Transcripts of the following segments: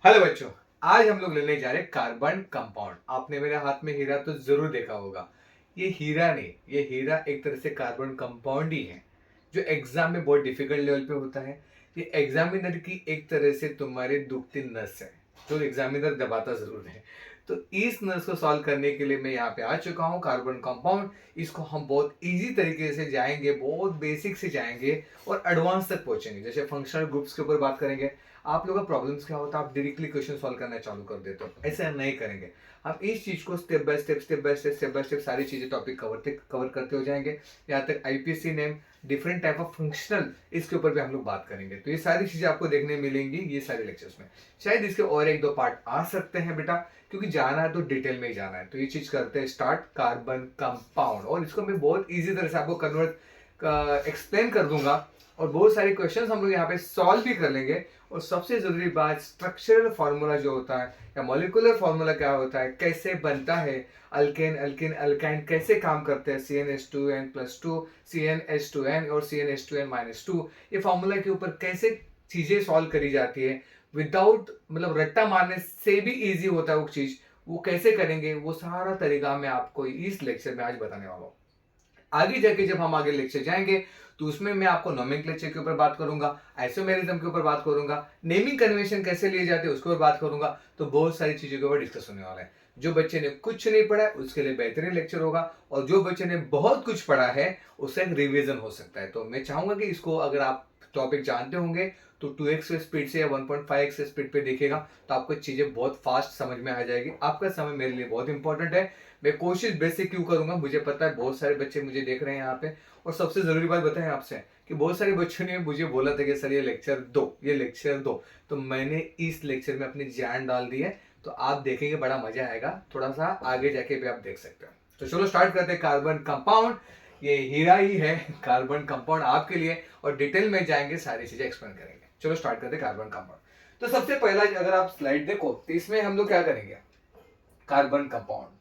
Hello बच्चों। आज हम लोग लेने जा रहे हैं कार्बन कंपाउंड। आपने मेरे हाथ में हीरा तो जरूर देखा होगा। ये हीरा नहीं, ये हीरा एक तरह से कार्बन कंपाउंड ही है जो एग्जाम में बहुत डिफिकल्ट लेवल पे होता है। ये एग्जामिनर की एक तरह से तुम्हारी दुखती नस है जो एग्जामिनर दबाता जरूर है। तो इस नस को सॉल्व करने के लिए मैं यहाँ पे आ चुका हूँ, कार्बन कंपाउंड। इसको हम बहुत इजी तरीके से जाएंगे, बहुत बेसिक से जाएंगे और एडवांस तक पहुंचेंगे। जैसे फंक्शनल ग्रुप्स के ऊपर बात करेंगे, आप लोगों का प्रॉब्लम्स क्या होता है, आप डायरेक्टली क्वेश्चन सॉल्व करना चालू कर देते हो। ऐसे हम नहीं करेंगे। हम इस चीज को स्टेप बाय स्टेप सारी चीजें टॉपिक कवर करते हो जाएंगे। यहाँ तक IPC name, different type of functional, इसके ऊपर भी हम लोग बात करेंगे। तो ये सारी चीजें आपको देखने मिलेंगी ये सारे लेक्चर्स में। शायद इसके और एक दो पार्ट आ सकते हैं बेटा, क्योंकि जाना है तो डिटेल में ही जाना है। तो ये चीज करते हैं स्टार्ट, कार्बन कंपाउंड। और इसको मैं बहुत ईजी तरह से आपको कन्वर्ट एक्सप्लेन कर दूंगा और बहुत सारे क्वेश्चंस हम लोग यहाँ पे सॉल्व भी कर लेंगे। और सबसे जरूरी बात, स्ट्रक्चरल फार्मूला जो होता है या मॉलिक्यूलर फार्मूला क्या होता है, कैसे बनता है, अल्केन अल्किन अल्काइन कैसे काम करते हैं, CnH2n+2, CnH2n और CnH2n-2, ये फार्मूला के ऊपर कैसे चीजें सॉल्व करी जाती है विदाउट मतलब रट्टा मारने से भी इजी होता है वो चीज, वो कैसे करेंगे, वो सारा तरीका मैं आपको इस लेक्चर में आज बताने वाला हूँ। आगे जाके जब हम आगे लेक्चर जाएंगे तो उसमें मैं आपको नोमेनक्लेचर के ऊपर बात करूंगा, आइसोमेरिज्म के ऊपर बात करूंगा, नेमिंग कन्वेंशन कैसे लिए जाते हैं उसके ऊपर बात करूंगा। तो बहुत सारी चीजों के ऊपर डिस्कस होने वाला है। जो बच्चे ने कुछ नहीं पढ़ा है उसके लिए बेहतरीन लेक्चर होगा, और जो बच्चे ने बहुत कुछ पढ़ा है उसका एक रिवीजन हो सकता है। तो मैं चाहूंगा कि इसको अगर आप टॉपिक जानते होंगे तो 2x स्पीड से या 1.5x स्पीड पे देखेगा तो आपको चीजें बहुत फास्ट समझ में आ जाएगी। आपका समय मेरे लिए बहुत इंपॉर्टेंट है। मैं कोशिश बेसिक क्यों करूंगा, मुझे पता है बहुत सारे बच्चे मुझे देख रहे हैं यहाँ पे। और सबसे जरूरी बात बताएं आपसे कि बहुत सारे बच्चों ने मुझे बोला था कि सर ये लेक्चर दो, ये लेक्चर दो। तो मैंने इस लेक्चर में अपनी जान डाल दी है। तो आप देखेंगे बड़ा मजा आएगा, थोड़ा सा आगे जाके भी आप देख सकते हो। तो चलो स्टार्ट करते हैं। कार्बन कंपाउंड, ये हीरा ही है कार्बन कंपाउंड आपके लिए, और डिटेल में जाएंगे, सारी चीजें एक्सप्लेन करेंगे। चलो स्टार्ट करते हैं कार्बन कंपाउंड। तो सबसे पहला अगर आप स्लाइड देखो तो इसमें हम लोग क्या करेंगे, कार्बन कंपाउंड।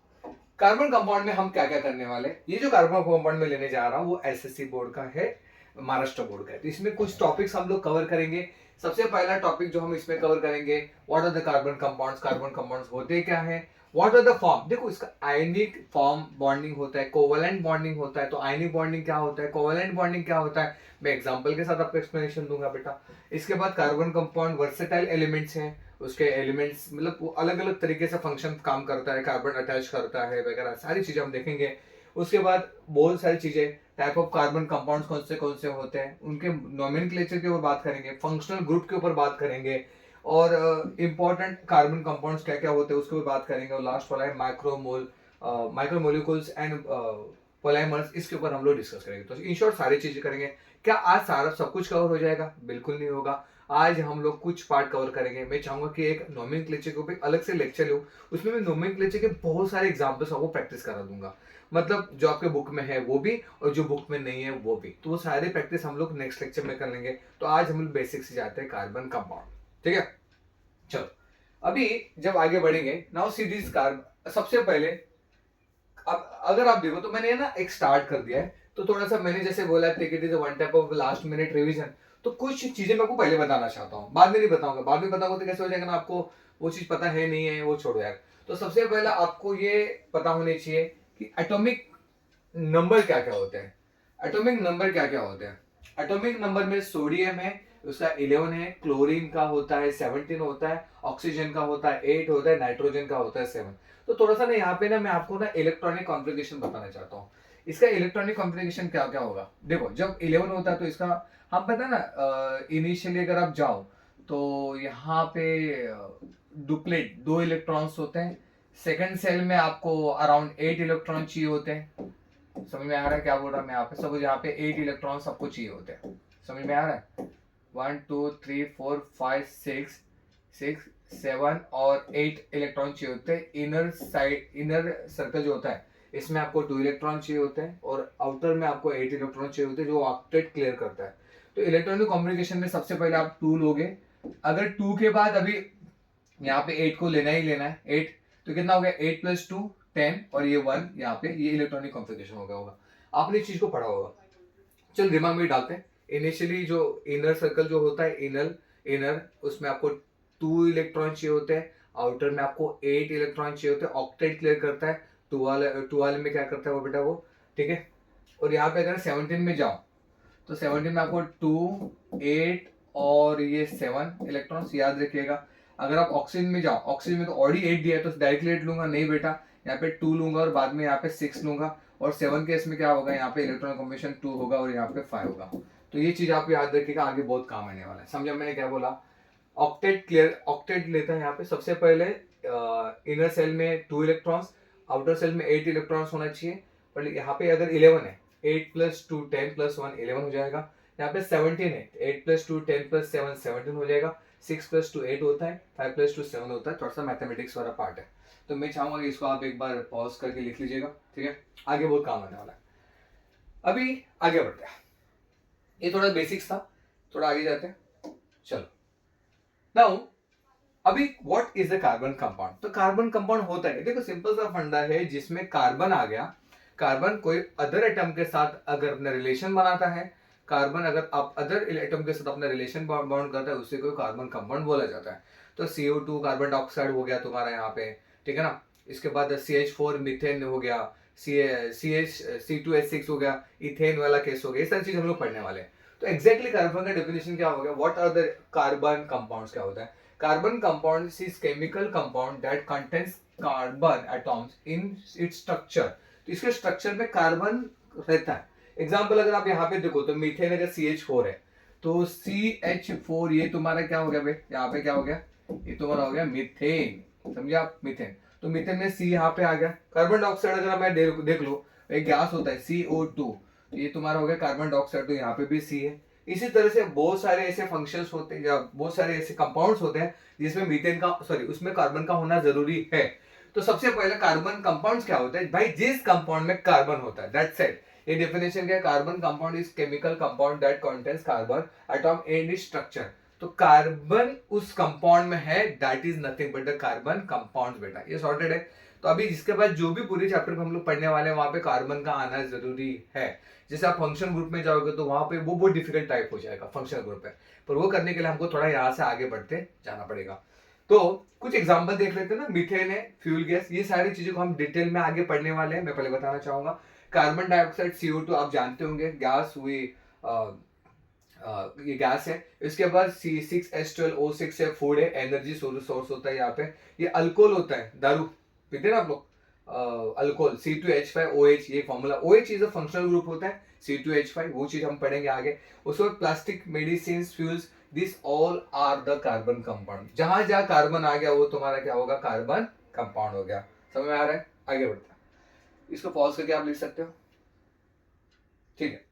कार्बन कंपाउंड में हम क्या क्या करने वाले, ये जो कार्बन कंपाउंड में लेने जा रहा हूं वो एसएससी बोर्ड का है, महाराष्ट्र बोर्ड का है। तो इसमें कुछ टॉपिक्स हम लोग कवर करेंगे। सबसे पहला टॉपिक जो हम इसमें कवर करेंगे, what are the carbon compounds, carbon compounds होते क्या है, व्हाट आर द फॉर्म। देखो इसका आयनिक फॉर्म बॉन्डिंग होता है, कोवलेंट बॉन्डिंग होता है। तो आयनिक बॉन्डिंग क्या होता है, कोवलेंट बॉन्डिंग क्या होता है, मैं एग्जांपल के साथ आपको एक्सप्लेनेशन दूंगा बेटा। इसके बाद कार्बन कंपाउंड वर्सेटाइल एलिमेंट्स हैं, उसके एलिमेंट्स मतलब वो अलग अलग तरीके से फंक्शन काम करता है, कार्बन अटैच करता है वगैरह, सारी चीजें हम देखेंगे। उसके बाद बहुत सारी चीजें, टाइप ऑफ कार्बन कंपाउंड्स कौन से होते हैं, उनके नोमेनक्लेचर के ऊपर बात करेंगे, फंक्शनल ग्रुप के ऊपर बात करेंगे, और इंपॉर्टेंट कार्बन कंपाउंड्स क्या क्या होते हैं उसके ऊपर बात करेंगे। और लास्ट वाला है माइक्रोमोलिक्यूल्स एंड पोलाइमर्स, इसके ऊपर हम लोग डिस्कस करेंगे। तो इन शॉर्ट सारी चीजें करेंगे। क्या आज सारा सब कुछ कवर हो जाएगा? बिल्कुल नहीं होगा। आज हम लोग कुछ पार्ट कवर करेंगे। मैं चाहूंगा कि एक नोमेनक्लेचर के ऊपर अलग से लेक्चर लूं, उसमें मैं नोमेनक्लेचर के बहुत सारे एग्जांपल्स आपको प्रैक्टिस करा दूंगा। मतलब जो आपके बुक में है वो भी और जो बुक में नहीं है वो भी, तो वो सारे प्रैक्टिस हम लोग नेक्स्ट लेक्चर में कर लेंगे। तो आज हम लोग बेसिक से जाते हैं कार्बन कंपाउंड, ठीक है। चलो अभी जब आगे बढ़ेंगे, नाउ सी दिस कार्ब, सबसे पहले अब अगर आप देखो तो मैंने ना एक स्टार्ट कर दिया है। तो थोड़ा सा मैंने जैसे बोला take it is one type of last minute revision. तो कुछ चीजें मैं आपको पहले बताना चाहता हूँ, बाद में नहीं बताऊंगा। बाद में बताऊंगा तो कैसे हो जाएगा ना, आपको वो चीज पता है नहीं है वो छोड़ो यार। तो सबसे पहला आपको ये पता होनी चाहिए कि एटॉमिक नंबर क्या क्या होते हैं। एटॉमिक नंबर क्या क्या होते हैं, एटॉमिक नंबर में सोडियम है, उसका 11 है, क्लोरीन का होता है 17 होता है, ऑक्सीजन का होता है 8 होता है, नाइट्रोजन का होता है 7। तो थोड़ा सा ना यहाँ पे ना मैं आपको ना इलेक्ट्रॉनिक कॉन्फ़िगरेशन बताना चाहता हूँ। इसका इलेक्ट्रॉनिक कॉन्फ़िगरेशन क्या क्या होगा। देखो जब 11 होता है तो इसका हम पता है ना, इनिशियली अगर आप जाओ तो यहाँ पे डुप्लेट 2 इलेक्ट्रॉन्स होते हैं। सेकंड सेल में आपको अराउंड 8 इलेक्ट्रॉन चाहिए होते हैं। समझ में आ रहा है क्या बोल रहा मैं यहाँ पे, सब यहाँ पे 8 इलेक्ट्रॉन सबको चाहिए होते हैं। समझ में आ रहा है, 1 2 3 4 5 6 6 7 और 8 इलेक्ट्रॉन चाहिए होते हैं। इनर साइड, इनर सर्कल जो होता है इसमें आपको 2 इलेक्ट्रॉन चाहिए होते हैं, और आउटर में आपको 8 इलेक्ट्रॉन चाहिए होते हैं जो ऑक्टेट क्लियर करता है। तो इलेक्ट्रॉनिक कॉम्युनिकेशन में सबसे पहले आप 2 लोगे। अगर 2 के बाद अभी यहाँ पे 8 को लेना ही लेना है, 8 तो कितना हो गया, 8 + 2 10, और ये 1 यहाँ पे, ये इलेक्ट्रॉनिक कॉन्फ़िगरेशन हो गया होगा। आपने इस चीज को पढ़ा होगा। चल दिमाग में डालते हैं। इनिशियली जो इनर सर्कल जो होता है, इनर इनर उसमें आपको 2 इलेक्ट्रॉन चाहिए होते हैं, आउटर में आपको 8 इलेक्ट्रॉन चाहिए होते हैं। ऑक्टेट क्लियर करता है, टू वाले में क्या करता है वो बेटा वो, ठीक है। और यहाँ पे अगर 17 में जाओ तो 17 में आपको 2, 8 और ये 7 इलेक्ट्रॉन्स याद रखिएगा। अगर आप ऑक्सीजन में जाओ, ऑक्सीजन में तो ऑलरेडी 8 दिया है तो डायरेक्टली 8 लूंगा नहीं बेटा, यहाँ पे 2 लूंगा और बाद में यहाँ पे 6 लूंगा। और 7 के इसमें क्या होगा, यहाँ पे इलेक्ट्रॉन कॉम्बिनेशन 2 होगा और यहाँ पे 5 होगा। तो ये चीज आप याद रखिएगा, आगे बहुत काम आने वाला है। समझा मैंने क्या बोला? ऑक्टेट क्लियर, ऑक्टेट लेता है यहाँ पे सबसे पहले इनर सेल में 2 इलेक्ट्रॉन्स, आउटर सेल में 8 इलेक्ट्रॉन्स होना चाहिए। पर यहाँ पे अगर 11 है, 8 प्लस 2 10 प्लस 1 11 हो जाएगा। यहाँ पे 17 है, 8 प्लस 2 10 प्लस 7 17 हो जाएगा। 6 प्लस 2 8 होता है, 5 प्लस 2 7 होता है। थोड़ा सा मैथमेटिक्स वाला पार्ट है, तो मैं चाहूंगा कि इसको आप एक बार पॉज करके लिख लीजिएगा, ठीक है। आगे बहुत काम आने वाला है। अभी आगे बढ़ते हैं, ये थोड़ा बेसिक्स था, थोड़ा आगे जाते हैं। चलो नाउ अभी what is the carbon compound? तो कार्बन कंपाउंड होता है, देखो सिंपल सा फंडा है, जिसमें कार्बन आ गया, कार्बन कोई अदर एटम के साथ अगर अपना रिलेशन बनाता है, कार्बन अगर आप अदर एटम के साथ अपना रिलेशन बाउंड करता है, उसे कोई कार्बन कंपाउंड बोला जाता है। तो CO2 कार्बन डाइऑक्साइड हो गया तुम्हारा यहाँ पे, ठीक है ना। इसके बाद CH4 मीथेन हो गया, C2H6 हो गया, इथेन वाला केस हो गया। ये सारी चीज हम लोग पढ़ने वाले हैं। तो एग्जैक्टली कार्बन का डेफिनेशन क्या हो गया, what are the carbon compounds क्या होता है? Carbon compound is chemical compound that contains carbon atoms in its structure। तो इसके स्ट्रक्चर में कार्बन रहता है। एग्जाम्पल अगर आप यहाँ पे देखो तो मीथेन अगर CH4 है तो CH4 ये तुम्हारा क्या हो गया भाई, यहाँ पे क्या हो गया, ये तुम्हारा हो गया मीथेन। समझे आप, मीथेन। तो मीथेन में C यहाँ पे आ गया। कार्बन डाइऑक्साइड अगर मैं देख लो, एक गैस होता है CO2, तो ये तुम्हारा हो गया कार्बन डाइऑक्साइड, तो यहाँ पे भी C है। इसी तरह से बहुत सारे ऐसे फंक्शंस होते हैं या बहुत सारे ऐसे कंपाउंड्स होते हैं जिसमें मीथेन का उसमें कार्बन का होना जरूरी है। तो सबसे पहले कार्बन कंपाउंड्स क्या होता है भाई, जिस कंपाउंड में कार्बन होता है, दैट्स इट। ये डेफिनेशन क्या है, carbon compound is chemical compound that contains carbon atom and its structure. तो कार्बन उस कंपाउंड में है, that is nothing but the carbon compound बेटा, ये सॉर्टेड है। तो अभी जिसके बाद जो भी पूरे चैप्टर में हम लोग पढ़ने वाले हैं वहां पे कार्बन का आना जरूरी है। जैसे आप फंक्शन ग्रुप में जाओगे तो वहां पे वो बहुत डिफिकल्ट टाइप हो जाएगा फंक्शन ग्रुप पे, पर वो करने के लिए हमको थोड़ा यहाँ से आगे बढ़ते जाना पड़ेगा। तो कुछ एग्जांपल देख लेते हैं ना, मीथेन है, फ्यूल गैस, ये सारी चीजों को हम डिटेल में आगे पढ़ने वाले हैं। मैं पहले बताना चाहूंगा, कार्बन डाइऑक्साइड CO2 आप जानते होंगे, गैस हुई, ये गैस है। इसके बाद C6H12O6 है, फूड है, एनर्जी सोर्स होता है यहाँ पे। ये अल्कोहल होता है, दारू पीते हैं ना आप लोग, अल्कोहल C2H5OH, ये formula. OH is a functional group होता है, C2H5 वो चीज हम पढ़ेंगे आगे। उसके बाद plastic, medicine, fuels, this all are the carbon compound. जहां जहां कार्बन आ गया वो तुम्हारा क्या होगा, कार्बन कंपाउंड हो गया। समझ में आ रहा है? आगे बढ़ते हैं, इसको पॉज करके आप लिख सकते हो, ठीक है।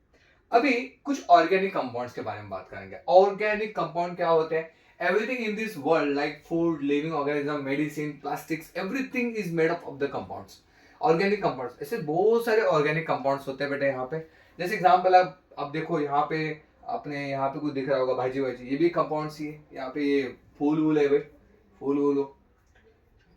अभी कुछ ऑर्गेनिक कंपाउंड्स के बारे में बात करेंगे। ऑर्गेनिक कंपाउंड क्या होते हैं? Everything in this world like food, living organism, medicine, plastics, everything is made up of the compounds. Organic compounds, ऐसे बहुत सारे ऑर्गेनिक कंपाउंड्स होते हैं बेटे यहाँ पे। जैसे एग्जांपल आप देखो यहाँ पे, अपने यहाँ पे कुछ दिख रहा होगा, भाजी भाजी, ये भी कंपाउंड्स ही है। यहाँ पे ये फूल वूल है भाई, फूल वूल हो,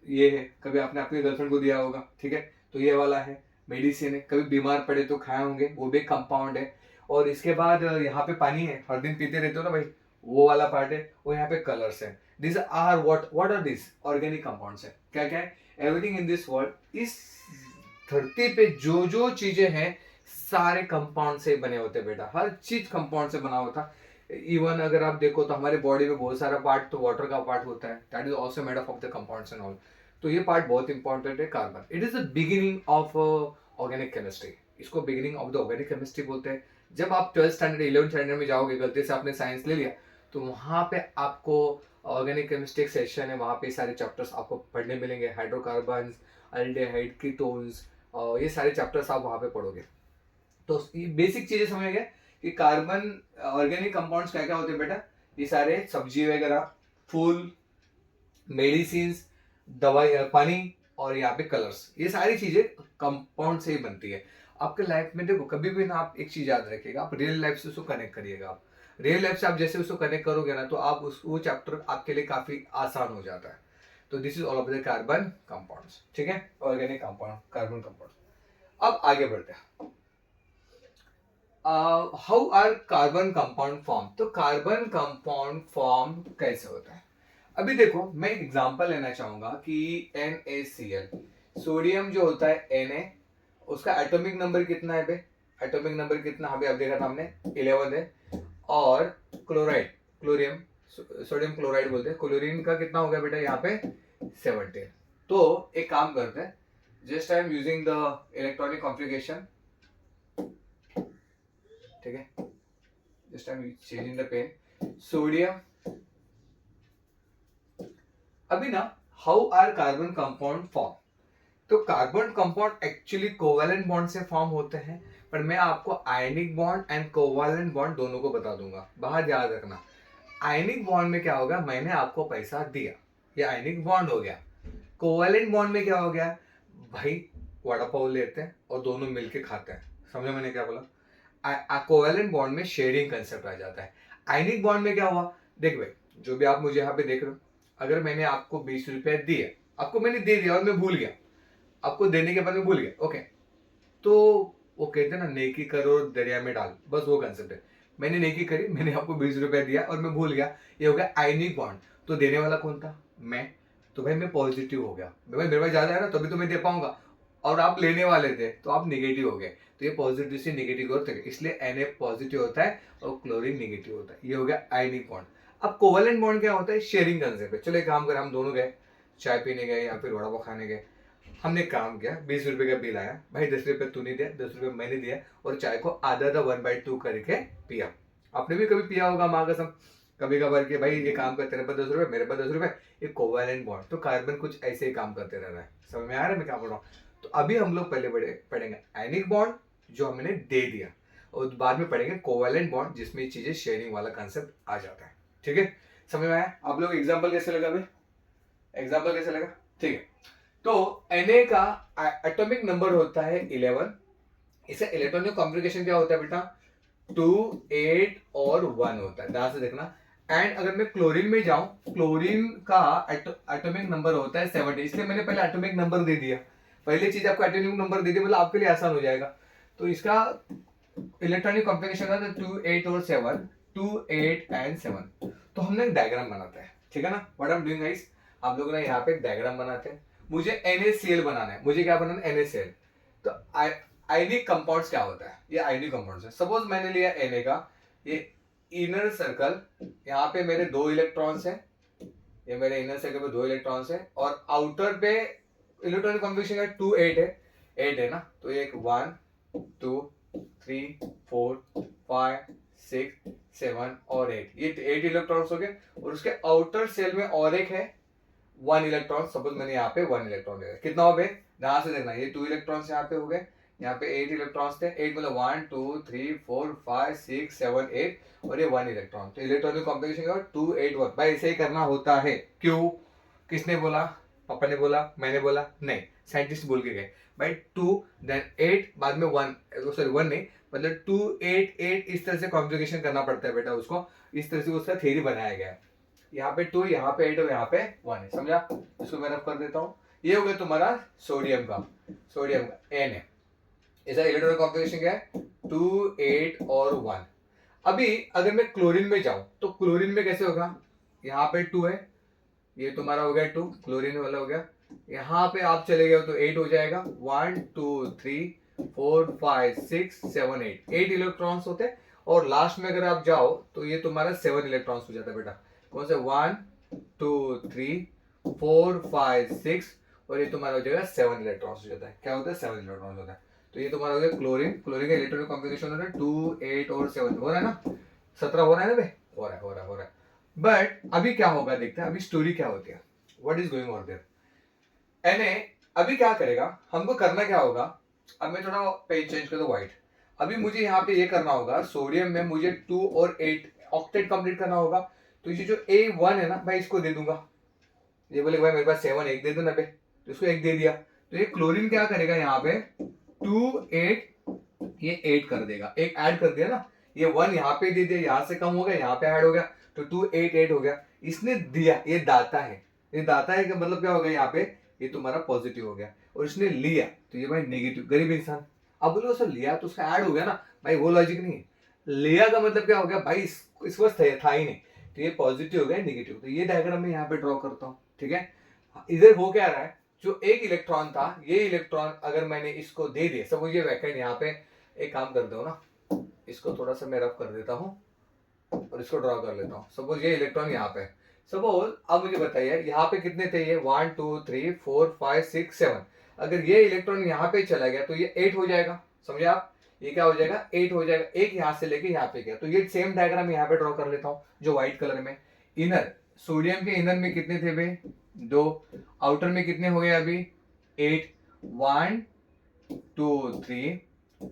ये है, कभी आपने अपनी गर्लफ्रेंड को दिया होगा, ठीक है, तो ये वाला है। मेडिसिन है, कभी बीमार पड़े तो खाए होंगे, वो भी कंपाउंड है। और इसके बाद यहाँ पे पानी है, हर दिन पीते रहते हो ना भाई, वो वाला पार्ट है। और यहाँ पे कलर्स है। This are what are this organic compounds है। क्या क्या है? एवरीथिंग इन दिस वर्ल्ड, इस धरती पे जो जो चीजें हैं सारे कंपाउंड से बने होते हैं बेटा, हर चीज कंपाउंड से बना होता। इवन अगर आप देखो तो हमारे बॉडी में बहुत सारा पार्ट तो वाटर का पार्ट होता है, that is also made up of the compounds and all. तो ये पार्ट बहुत इंपॉर्टेंट है, carbon. It is the beginning of organic chemistry, इसको beginning of the organic chemistry बोलते हैं। जब आप 12th स्टैंडर्ड 11th स्टैंडर्ड में जाओगे, गलती से आपने साइंस ले लिया, तो वहां पे आपको ऑर्गेनिक केमिस्ट्री एक सेक्शन है, वहां पे सारे चैप्टर्स आपको पढ़ने मिलेंगे, हाइड्रोकार्बन, अल्डेहाइड, कीटोन्स, ये सारे चैप्टर्स आप वहां पे पढ़ोगे। तो ये बेसिक चीजें समझ गए कि कार्बन ऑर्गेनिक कंपाउंड्स क्या क्या होते हैं बेटा, ये सारे सब्जी वगैरह, फूल, मेडिसिन, दवाई, पानी, और यहाँ पे कलर्स, ये सारी चीजें कंपाउंड से ही बनती है। आपके लाइफ में देखो कभी भी ना, आप एक चीज याद रखिएगा, आप रियल लाइफ से उसको कनेक्ट करिएगा। आप रियल लाइफ से आप जैसे उसको कनेक्ट करोगे ना, तो आप वो चैप्टर आपके लिए काफी आसान हो जाता है। तो this is all of the carbon compounds, ठीक है, ऑर्गेनिक कंपाउंड, कार्बन कंपाउंड। अब आगे बढ़ते हैं, how are carbon compound form. तो कार्बन कंपाउंड फॉर्म कैसे होता है? अभी देखो मैं एक एग्जांपल लेना चाहूंगा कि NaCl, सोडियम जो होता है Na, उसका एटॉमिक नंबर कितना है बे? एटॉमिक नंबर कितना अभी अब देखा था हमने, 11 है। और क्लोराइड, क्लोरियम, सोडियम क्लोराइड बोलते हैं, क्लोरीन का कितना हो गया बेटा यहाँ पे? 17। तो एक काम करते हैं, just I am using the electronic configuration, ठीक है, just I am changing the pen, sodium. अभी ना, how are carbon compound form? तो carbon compound actually covalent bond से फॉर्म होते हैं, पर मैं आपको ionic bond and covalent bond दोनों को बता दूंगा। बाहर याद रखना, आयनिक बॉन्ड में क्या होगा, मैंने आपको पैसा दिया, ये आयनिक बॉन्ड हो गया। कोवैलेंट बॉन्ड में क्या हो गया भाई, वड़ा पाव लेते हैं और दोनों मिलके खाते हैं। समझो मैंने क्या बोला? कोवैलेंट बॉन्ड में शेयरिंग कंसेप्ट आ जाता है। आयनिक बॉन्ड में क्या हुआ, देख भाई, जो भी आप मुझे यहाँ पे देख रहे हो, अगर मैंने आपको 20 रुपए दिए, आपको मैंने दे दिया और मैं भूल गया, आपको देने के बाद में भूल गया, ओके, तो वो कहते हैं ना, नेकी करो दरिया में डाल, बस वो कंसेप्ट है। मैंने नेकी करी, मैंने आपको 20 रुपया दिया और मैं भूल गया, ये हो गया आयनिक बॉन्ड। तो देने वाला कौन था? मैं। तो भाई मैं पॉजिटिव हो गया, भाई मेरे पास ज्यादा है ना, तभी तो मैं दे पाऊंगा। और आप लेने वाले थे तो आप निगेटिव हो गए, तो ये पॉजिटिव से निगेटिव होता है, इसलिए Na पॉजिटिव होता है और क्लोरीन निगेटिव होता है। ये हो गया आयनिक बॉन्ड। अब कोवैलेंट बॉन्ड क्या होता है? शेयरिंग कंसेप्ट है। चलो एक काम करें, हम दोनों गए चाय पीने गए या फिर वड़ा पाव खाने गए, हमने काम किया, 20 रुपए का बिल आया, भाई 10 रुपए तूने दिया, 10 रुपए मैंने दिया, और चाय को आधा आधा 1/2 करके पिया। आपने भी कभी पिया होगा, माँ कसम, कभी कभार के भाई ये काम करते, तेरे पास 10 रुपए, मेरे पास 10 रुपए, ये कोवैलेंट बॉन्ड। तो कार्बन कुछ ऐसे ही काम करते रह रहा है। समझ में आ रहा है मैं क्या बोल रहा हूँ? तो अभी हम लोग पहले पढ़ेंगे आयनिक बॉन्ड जो हमने दे दिया, और बाद में पढ़ेंगे कोवैलेंट बॉन्ड जिसमें ये चीजें शेयरिंग वाला कंसेप्ट आ जाता है। ठीक है, समझ में आया? आप लोग एग्जाम्पल कैसे लगा भाई? एग्जाम्पल कैसे लगा? ठीक है, तो Na का एटॉमिक नंबर होता है 11। इसका इलेक्ट्रॉनिक कॉन्फ़िगरेशन क्या होता है बेटा? 2, 8 और 1 होता है, ध्यान से देखना। एंड अगर मैं क्लोरीन में जाऊं, क्लोरीन का एटॉमिक नंबर होता है 70, इसलिए मैंने पहले एटॉमिक नंबर दे दिया। पहली चीज आपको एटॉमिक नंबर दे दी, मतलब आपके लिए आसान हो जाएगा। तो इसका इलेक्ट्रॉनिक कॉन्फ़िगरेशन होता है 2, 8 और 7, 2, 8 एंड 7। तो हमने एक डायग्राम बनाते हैं, ठीक है ना? What I am doing guys, आप लोग ना यहाँ पे एक डायग्राम बनाते हैं। मुझे NaCl बनाना है, मुझे क्या बनाना है? NaCl। तो आयनिक कंपाउंड्स क्या होता है? ये आयनिक कंपाउंड्स है। सपोज मैंने लिया Na का, ये इनर सर्कल, यहाँ पे मेरे 2 इलेक्ट्रॉन्स हैं, ये मेरे इनर सर्कल पे 2 इलेक्ट्रॉन्स हैं, और आउटर पे इलेक्ट्रॉनिक कॉन्फ़िगरेशन का 2, 8 है, 8 है ना, तो ये 1, 2, 3, 4, 5, 6, 7 और 8, ये 8 इलेक्ट्रॉन्स हो गए। और उसके आउटर सेल में और एक है 1 इलेक्ट्रॉन, सपोज मैंने यहाँ पे 1 इलेक्ट्रॉन लिया, कितना हो गए? ध्यान से देखना, ये 2 इलेक्ट्रॉन्स यहाँ पे हो गए, यहाँ पे 8 इलेक्ट्रॉन्स थे, 8 मतलब 1, 2, 3, 4, 5, 6, 7, 8, और ये 1 इलेक्ट्रॉन। तो इलेक्ट्रॉनिक कॉम्बिनेशन का 2, 8, 1। भाई ऐसे ही करना होता है। क्यों? किसने बोला? पापा ने बोला? मैंने बोला? नहीं, साइंटिस्ट बोल के गए भाई 2 देन 8 बाद में 1, सॉरी 1 नहीं, मतलब 2, 8, 8, इस तरह से कॉम्प्लिकेशन करना पड़ता है बेटा उसको, इस तरह से उसका थ्योरी बनाया गया है। यहाँ पे 2, यहाँ पे 8 और यहाँ पे 1 है, समझा? इसको मैं रफ कर देता हूँ। ये हो गया तुम्हारा सोडियम का Na। इसका इलेक्ट्रॉनिक कॉन्फ़िगरेशन क्या है? 2, 8 और 1। अभी अगर मैं क्लोरीन में जाऊं तो क्लोरीन में कैसे होगा? यहाँ पे 2 है, ये तुम्हारा हो गया 2, क्लोरीन वाला हो गया। यहाँ पे आप चले गए तो 8 हो जाएगा, 1, 2, 3, 4, 5, 6, 7, 8, 8 इलेक्ट्रॉन्स होते हैं। और लास्ट में अगर आप जाओ तो ये तुम्हारा 7 इलेक्ट्रॉन्स हो जाता है बेटा। कौन से? 1, 2, 3, 4, 5, 6, और ये तुम्हारा हो जाएगा 7 इलेक्ट्रॉन्स हो जाता है। क्या होता है? 7 इलेक्ट्रॉन्स होता है। तो ये तुम्हारा हो गया क्लोरीन। क्लोरीन का इलेक्ट्रॉनिक कॉन्फ़िगरेशन हो रहा है 2, 8 और 7, हो रहा है ना? 17 हो रहा है ना भाई? हो रहा है। बट अभी क्या होगा देखते हैं, अभी स्टोरी क्या होती है, what is going on their. Na अभी क्या करेगा, हमको करना क्या होगा? अब मैं थोड़ा पेज चेंज कर दूं व्हाइट। अभी मुझे यहाँ पे ये करना होगा, सोडियम में मुझे 2 और 8 ऑक्टेट कंप्लीट करना होगा। तो ये जो A1 है ना भाई, इसको दे दूंगा। ये बोले भाई मेरे पास 7, एक दे दो ना भाई, तो इसको एक दे दिया। तो ये क्लोरीन क्या करेगा, यहाँ पे 2, 8, ये 8 कर देगा, एक ऐड कर दिया ना, ये 1 यहाँ पे दे दिया, यहाँ से कम हो गया, यहाँ पे ऐड हो गया, तो 2, 8, 8 हो गया। इसने दिया, ये दाता है, ये दाता है कि मतलब क्या हो गया, यहाँ पे ये तुम्हारा पॉजिटिव हो गया, और इसने लिया तो ये भाई नेगेटिव, गरीब इंसान। अब बोलो सर लिया तो उसका ऐड हो गया ना भाई, वो लॉजिक नहीं है। लिया का मतलब क्या हो गया भाई, इस बस था ही नहीं, तो ये पॉजिटिव हो गया नेगेटिव। तो ये डायग्राम मैं यहाँ पे ड्रॉ करता हूँ, ठीक है। इधर हो क्या रहा है, जो एक इलेक्ट्रॉन था, ये इलेक्ट्रॉन अगर मैंने इसको दे दिया, सपोज ये वैकेंट यहाँ पे, एक काम कर दो ना, इसको थोड़ा सा मैं रफ कर देता हूँ और इसको ड्रॉ कर लेता हूँ। सपोज ये इलेक्ट्रॉन यहाँ पे, सपोज अब मुझे बताइए यहाँ पे कितने थे, ये 1 2 3 4 5 6 7। अगर ये इलेक्ट्रॉन यहाँ पे चला गया तो ये 8 हो जाएगा, समझे आप। ये क्या हो जाएगा, 8 हो जाएगा। एक यहाँ से लेके यहाँ पे गया, तो ये सेम डायग्राम यहाँ पे ड्रॉ कर लेता हूँ जो व्हाइट कलर में। इनर, सोडियम के इनर में कितने थे भाई, 2। आउटर में कितने हो गए अभी, 8। 1 2 3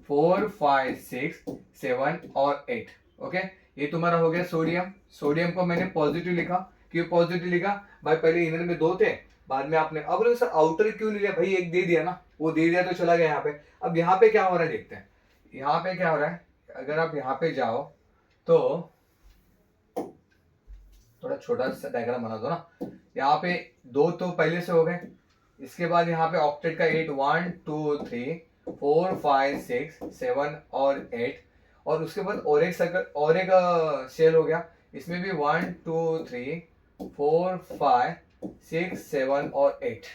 4 5 6 7 और 8। ओके, ये तुम्हारा हो गया सोडियम। सोडियम को मैंने पॉजिटिव लिखा, क्यों पॉजिटिव लिखा भाई, पहले इनर में 2 थे, बाद में आपने, अब सर आउटर क्यों नहीं लिया भाई, एक दे दिया ना, वो दे दिया तो चला गया यहाँ पे। अब यहाँ पे क्या हो रहा है देखते हैं, यहाँ पे क्या हो रहा है। अगर आप यहाँ पे जाओ तो थोड़ा छोटा सा डायग्राम बना दो ना। यहाँ पे 2 तो पहले से हो गए, इसके बाद यहाँ पे ऑक्टेट का 8, 1 2 3 4 5 6 7 और 8, और उसके बाद और एक सर्कल और एक सेल हो गया, इसमें भी 1 2 3 4 5 6 7 और 8।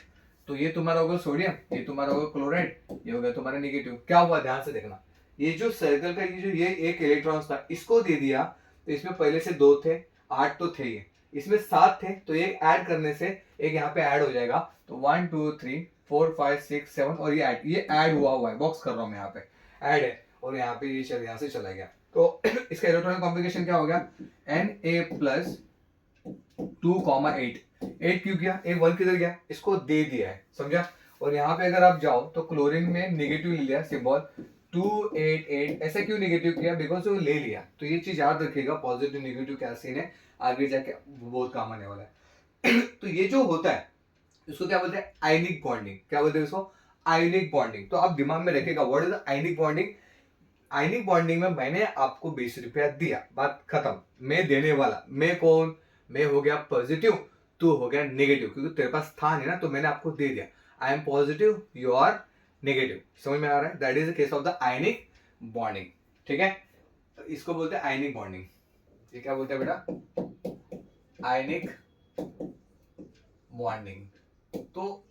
तो ये तुम्हारा होगा सोडियम, ये तुम्हारा होगा क्लोराइड, ये हो गया तुम्हारा नेगेटिव। क्या हुआ ध्यान से देखना, ये जो सर्कल का ये एक इलेक्ट्रॉन था, इसको दे दिया तो इसमें पहले से 2 थे, 8 तो थे, ये इसमें 7 थे, तो ये ऐड करने से एक यहाँ पे ऐड हो जाएगा। तो 1 2 3 4 5 6 7 और ये ऐड हुआ है, बॉक्स कर रहा हूँ मैं यहाँ पे, ऐड है, और यहाँ पे ये यहाँ से चला गया। तो इसका इलेक्ट्रॉनिक कॉम्प्लिकेशन क्या हो गया, Na+2,8। 8 क्यों किया, एक 1 किधर गया, इसको दे दिया है, समझा। और यहाँ पे अगर आप जाओ तो क्लोरीन में नेगेटिव ले लिया सिंबल 288। ऐसा क्यों नेगेटिव किया, बिकॉज वो ले लिया। तो ये चीज याद रखिएगा, पॉजिटिव नेगेटिव क्या सीन है, आगे जाके बहुत काम आने वाला है। तो ये जो होता है इसको क्या बोलते हैं, आयनिक बॉन्डिंग। क्या बोलते हैं इसको, आयनिक बॉन्डिंग। तो आप दिमाग में रखिएगा what is ionic bonding. Ionic bonding में मैंने आपको 20 रुपया दिया, बात खत्म। मैं देने वाला, मैं कौन, मैं हो गया पॉजिटिव, तू हो गया नेगेटिव, क्योंकि तेरे पास था नहीं ना, तो मैंने आपको दे दिया। I am positive, you are negative. समझ में आ रहा है, that is the case of the ionic bonding, ठीक है। तो इसको बोलते हैं आयनिक बॉन्डिंग। ये क्या बोलते हैं बेटा, आयनिक बॉन्डिंग। तो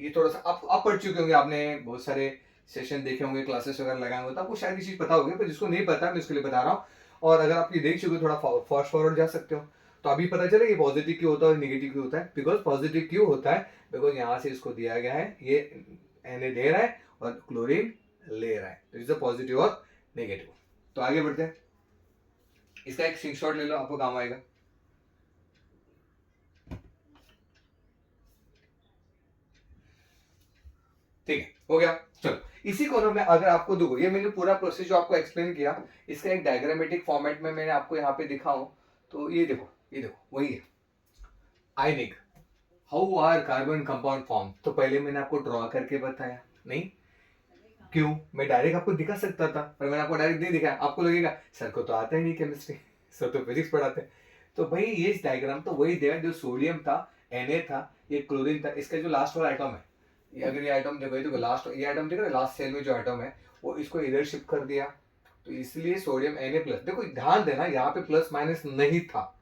ये थोड़ा सा आप पढ़ चुके होंगे, आपने बहुत सारे सेशन देखे होंगे, क्लासेस वगैरह लगाए होंगे, तो आपको शायद ये चीज पता होगी, पर जिसको नहीं पता मैं उसके लिए बता रहा हूँ। और अगर आप ये देख चुके हो, थोड़ा फास्ट फॉरवर्ड जा सकते हो। तो अभी पता चले कि पॉजिटिव क्यों होता है और नेगेटिव क्यों होता है। बिकॉज पॉजिटिव क्यों होता है, बिकॉज यहाँ से इसको दिया गया है, ये Na दे रहा है और क्लोरीन ले रहा है, तो इज पॉजिटिव और नेगेटिव। तो आगे बढ़ते हैं, इसका एक स्क्रीनशॉट ले लो, आपको काम आएगा। ठीक है, हो गया। चलो, इसी को ना मैं अगर आपको दूंगा, ये मैंने पूरा प्रोसेस जो आपको एक्सप्लेन किया, इसका एक डायग्रामेटिक फॉर्मेट में मैंने आपको यहाँ पे दिखाऊं, तो ये देखो, ये देखो, वही है ionic. How are carbon compound form. तो पहले मैंने आपको ड्रॉ करके बताया नहीं, क्यों, मैं डायरेक्ट आपको दिखा सकता था, पर मैंने आपको डायरेक्ट नहीं दिखाया। आपको लगेगा सर को तो आता ही नहीं केमिस्ट्री, सर तो फिजिक्स पढ़ाते हैं। तो भाई ये डायग्राम तो वही दिया जो सोडियम था, Na था, ये क्लोरीन था, इसका जो लास्ट वाला आइटम है, ये अगर ये आइटम देखो, ये देखो लास्ट, ये आइटम देखो लास्ट सेल में जो आइटम है, वो इसको इधर शिफ्ट कर दिया, तो इसलिए सोडियम Na+। देखो ध्यान देना, यहाँ पे प्लस माइनस नहीं था,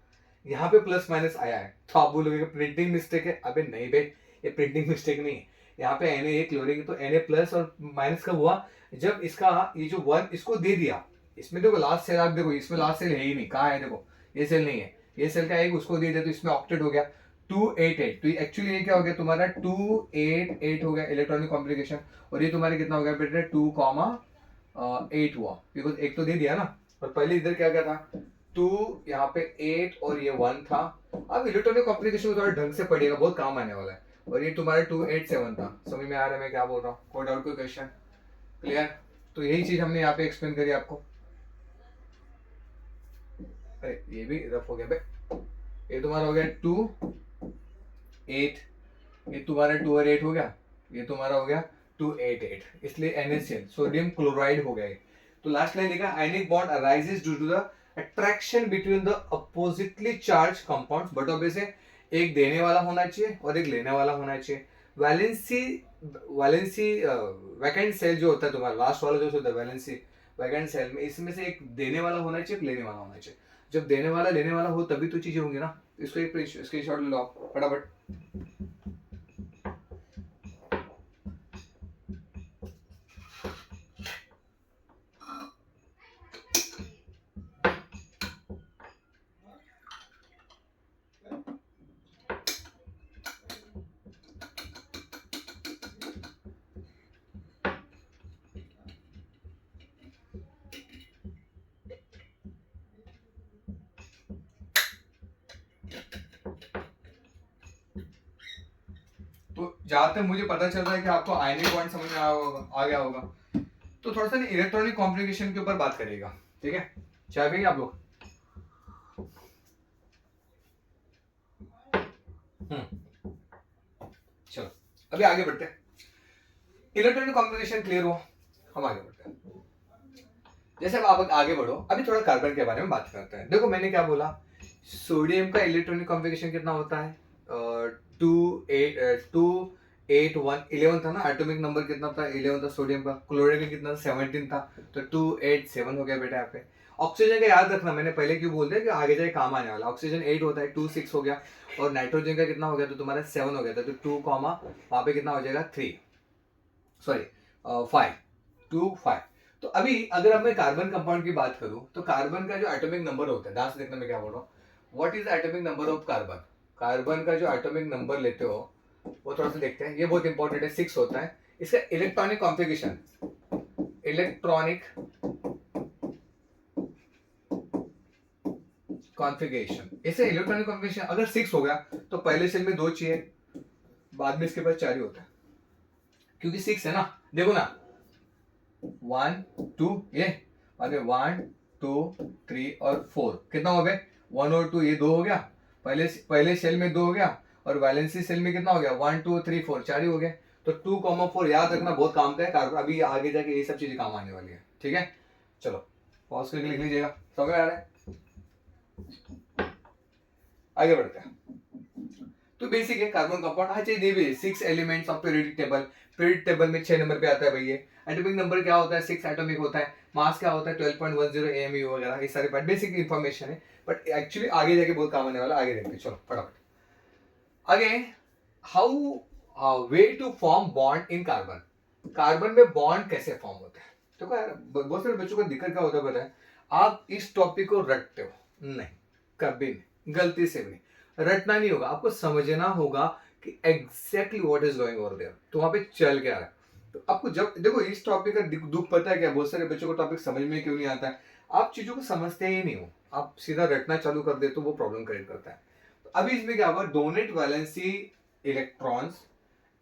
यहाँ पे प्लस माइनस आया है। तो आप बोलोगे प्रिंटिंग मिस्टेक है, अबे नहीं भाई, ये प्रिंटिंग मिस्टेक नहीं है। यहाँ पे Na क्लोरीन, तो Na+ और माइनस कब हुआ, जब इसका ये जो 1 इसको दे दिया। इसमें देखो लास्ट सेल, आप देखो इसमें लास्ट सेल है ही नहीं, कहाँ है, देखो ये सेल नहीं है, ये सेल का एक उसको दे दिया, तो इसमें ऑक्टेट हो गया 288। तो एक्चुअली ये क्या हो गया तुम्हारा 288 हो गया इलेक्ट्रॉनिक कॉम्प्लिकेशन। और ये तुम्हारा कितना हो गया बेटा 2,8 हुआ, बिकॉज एक तो दे दिया ना। और पहले इधर क्या क्या था, 2 यहाँ पे 8 और ये 1 था। अब इलेक्ट्रॉनिक कॉम्प्लिकेशन थोड़ा ढंग से पढ़िएगा, बहुत काम आने वाला है। और ये तुम्हारा 287 था। समझ में आ रहा है मैं क्या बोल रहा हूँ, कोई डाउट, कोई क्वेश्चन, क्लियर। तो यही चीज हमने यहाँ पे एक्सप्लेन करी आपको। अरे ये भी रफ हो गया भाई, ये तुम्हारा हो गया 2 8, ये तुम्हारा 2 और 8 हो गया, ये तुम्हारा हो गया 288, इसलिए NaCl सोडियम क्लोराइड हो गया। तो लास्ट लाइन लिखा, ionic bond arises due to the attraction between the oppositely charge compounds, but obviously एक देने वाला होना चाहिए और एक लेने वाला होना चाहिए। वैलेंसी वैलेंसी वैकेंट सेल जो होता है तुम्हारा लास्ट वाला जो होता है वैलेंसी वैकेंट सेल में, इसमें से एक देने वाला होना चाहिए, एक लेने वाला होना चाहिए। जब देने वाला लेने वाला हो तभी तो चीजें होंगी ना। इसको एक स्क्रीनशॉट ले लो आप फटाफट। तो जहां तक मुझे पता चल रहा है कि आपको आयनिक बॉन्ड समझ में आ गया होगा, तो थोड़ा सा इलेक्ट्रॉनिक कॉम्प्लिकेशन के ऊपर बात करेगा, ठीक है। चाय पिएंगे आप लोग? चलो अभी आगे बढ़ते हैं। इलेक्ट्रॉनिक कॉम्प्लिकेशन क्लियर हो, हम आगे बढ़ते हैं। जैसे अब आप आगे बढ़ो, अभी थोड़ा कार्बन के बारे में बात करते हैं। देखो मैंने क्या बोला, सोडियम का इलेक्ट्रॉनिक कॉन्फ़िगरेशन कितना होता है? 2 8 1 11 था ना, एटॉमिक नंबर कितना था? 11 था सोडियम का। क्लोरीन का कितना था? 17 था। तो 2 8 7 हो गया बेटा यहाँ पे। ऑक्सीजन का याद रखना, मैंने पहले क्यों बोल दिया कि आगे जाके काम आने वाला। ऑक्सीजन 8 होता है, 2 6 हो गया। और नाइट्रोजन का कितना हो गया? तो तुम्हारा 7 हो गया था। तो 2 कॉमा वहां पे कितना हो जाएगा? 3 सॉरी 5 2 5। तो अभी अगर अब मैं कार्बन कंपाउंड की बात करूं तो कार्बन का जो एटॉमिक नंबर होता है, ध्यान से देखना मैं क्या बोल रहा हूँ। What is atomic number of carbon? Carbon का जो एटॉमिक नंबर लेते हो वो थोड़ा सा देखते हैं, ये बहुत इंपॉर्टेंट है। 6 होता है। इसका इलेक्ट्रॉनिक कॉन्फ़िगरेशन, इलेक्ट्रॉनिक कॉन्फ़िगरेशन, इसे इलेक्ट्रॉनिक कॉन्फ़िगरेशन अगर 6 हो गया तो पहले सेल में 2 चाहिए, बाद में इसके पास 4 ही होता है, क्योंकि 6 है ना। देखो ना, 1 2 ये बाद में 1 2 3 और 4 कितना हो गए? 1 और 2 ये 2 हो गया, पहले सेल में 2 हो गया, और वैलेंसी सेल में कितना हो गया? 1 2 3 4 4 ही हो गए। तो 2,4 याद रखना, बहुत काम का है कार्बन। अभी आगे जाके ये सब चीजें काम आने वाली है, ठीक है। चलो पॉज करके लिख लीजिएगा, समझ में आ रहा है? आगे बढ़ते हैं। तो बेसिक है कार्बन कंपाउंड। हाँ चाहिए भी 6 elements of periodic table. Periodic table में 6 नंबर पे आता है भाई ये। एटॉमिक नंबर क्या होता है? 6 एटॉमिक होता है। मास क्या होता है? 12.10 AMU वगैरह, ये सारे पार्ट बेसिक इंफॉर्मेशन है, बट एक्चुअली आगे जाके बहुत काम आने वाला। आगे देखते हैं, चलो फटाफट आगे। How way to form bond in carbon. Carbon में बॉन्ड कैसे फॉर्म होता है? देखो यार, बहुत सारे बच्चों को दिक्कत क्या होता है पता है? आप इस टॉपिक को रटते हो, नहीं, कभी नहीं, गलती से भी नहीं। रटना नहीं होगा, आपको समझना होगा कि exactly what is going over there, तो वहां पे चल क्या रहा है। तो आपको जब देखो इस टॉपिक का दुख पता है क्या? बहुत सारे बच्चों को टॉपिक समझ में क्यों नहीं आता है? आप चीजों को समझते ही नहीं हो, आप सीधा रटना चालू कर दे तो वो प्रॉब्लम क्रिएट करता है। तो अभी इसमें क्या होगा? Donate valency electrons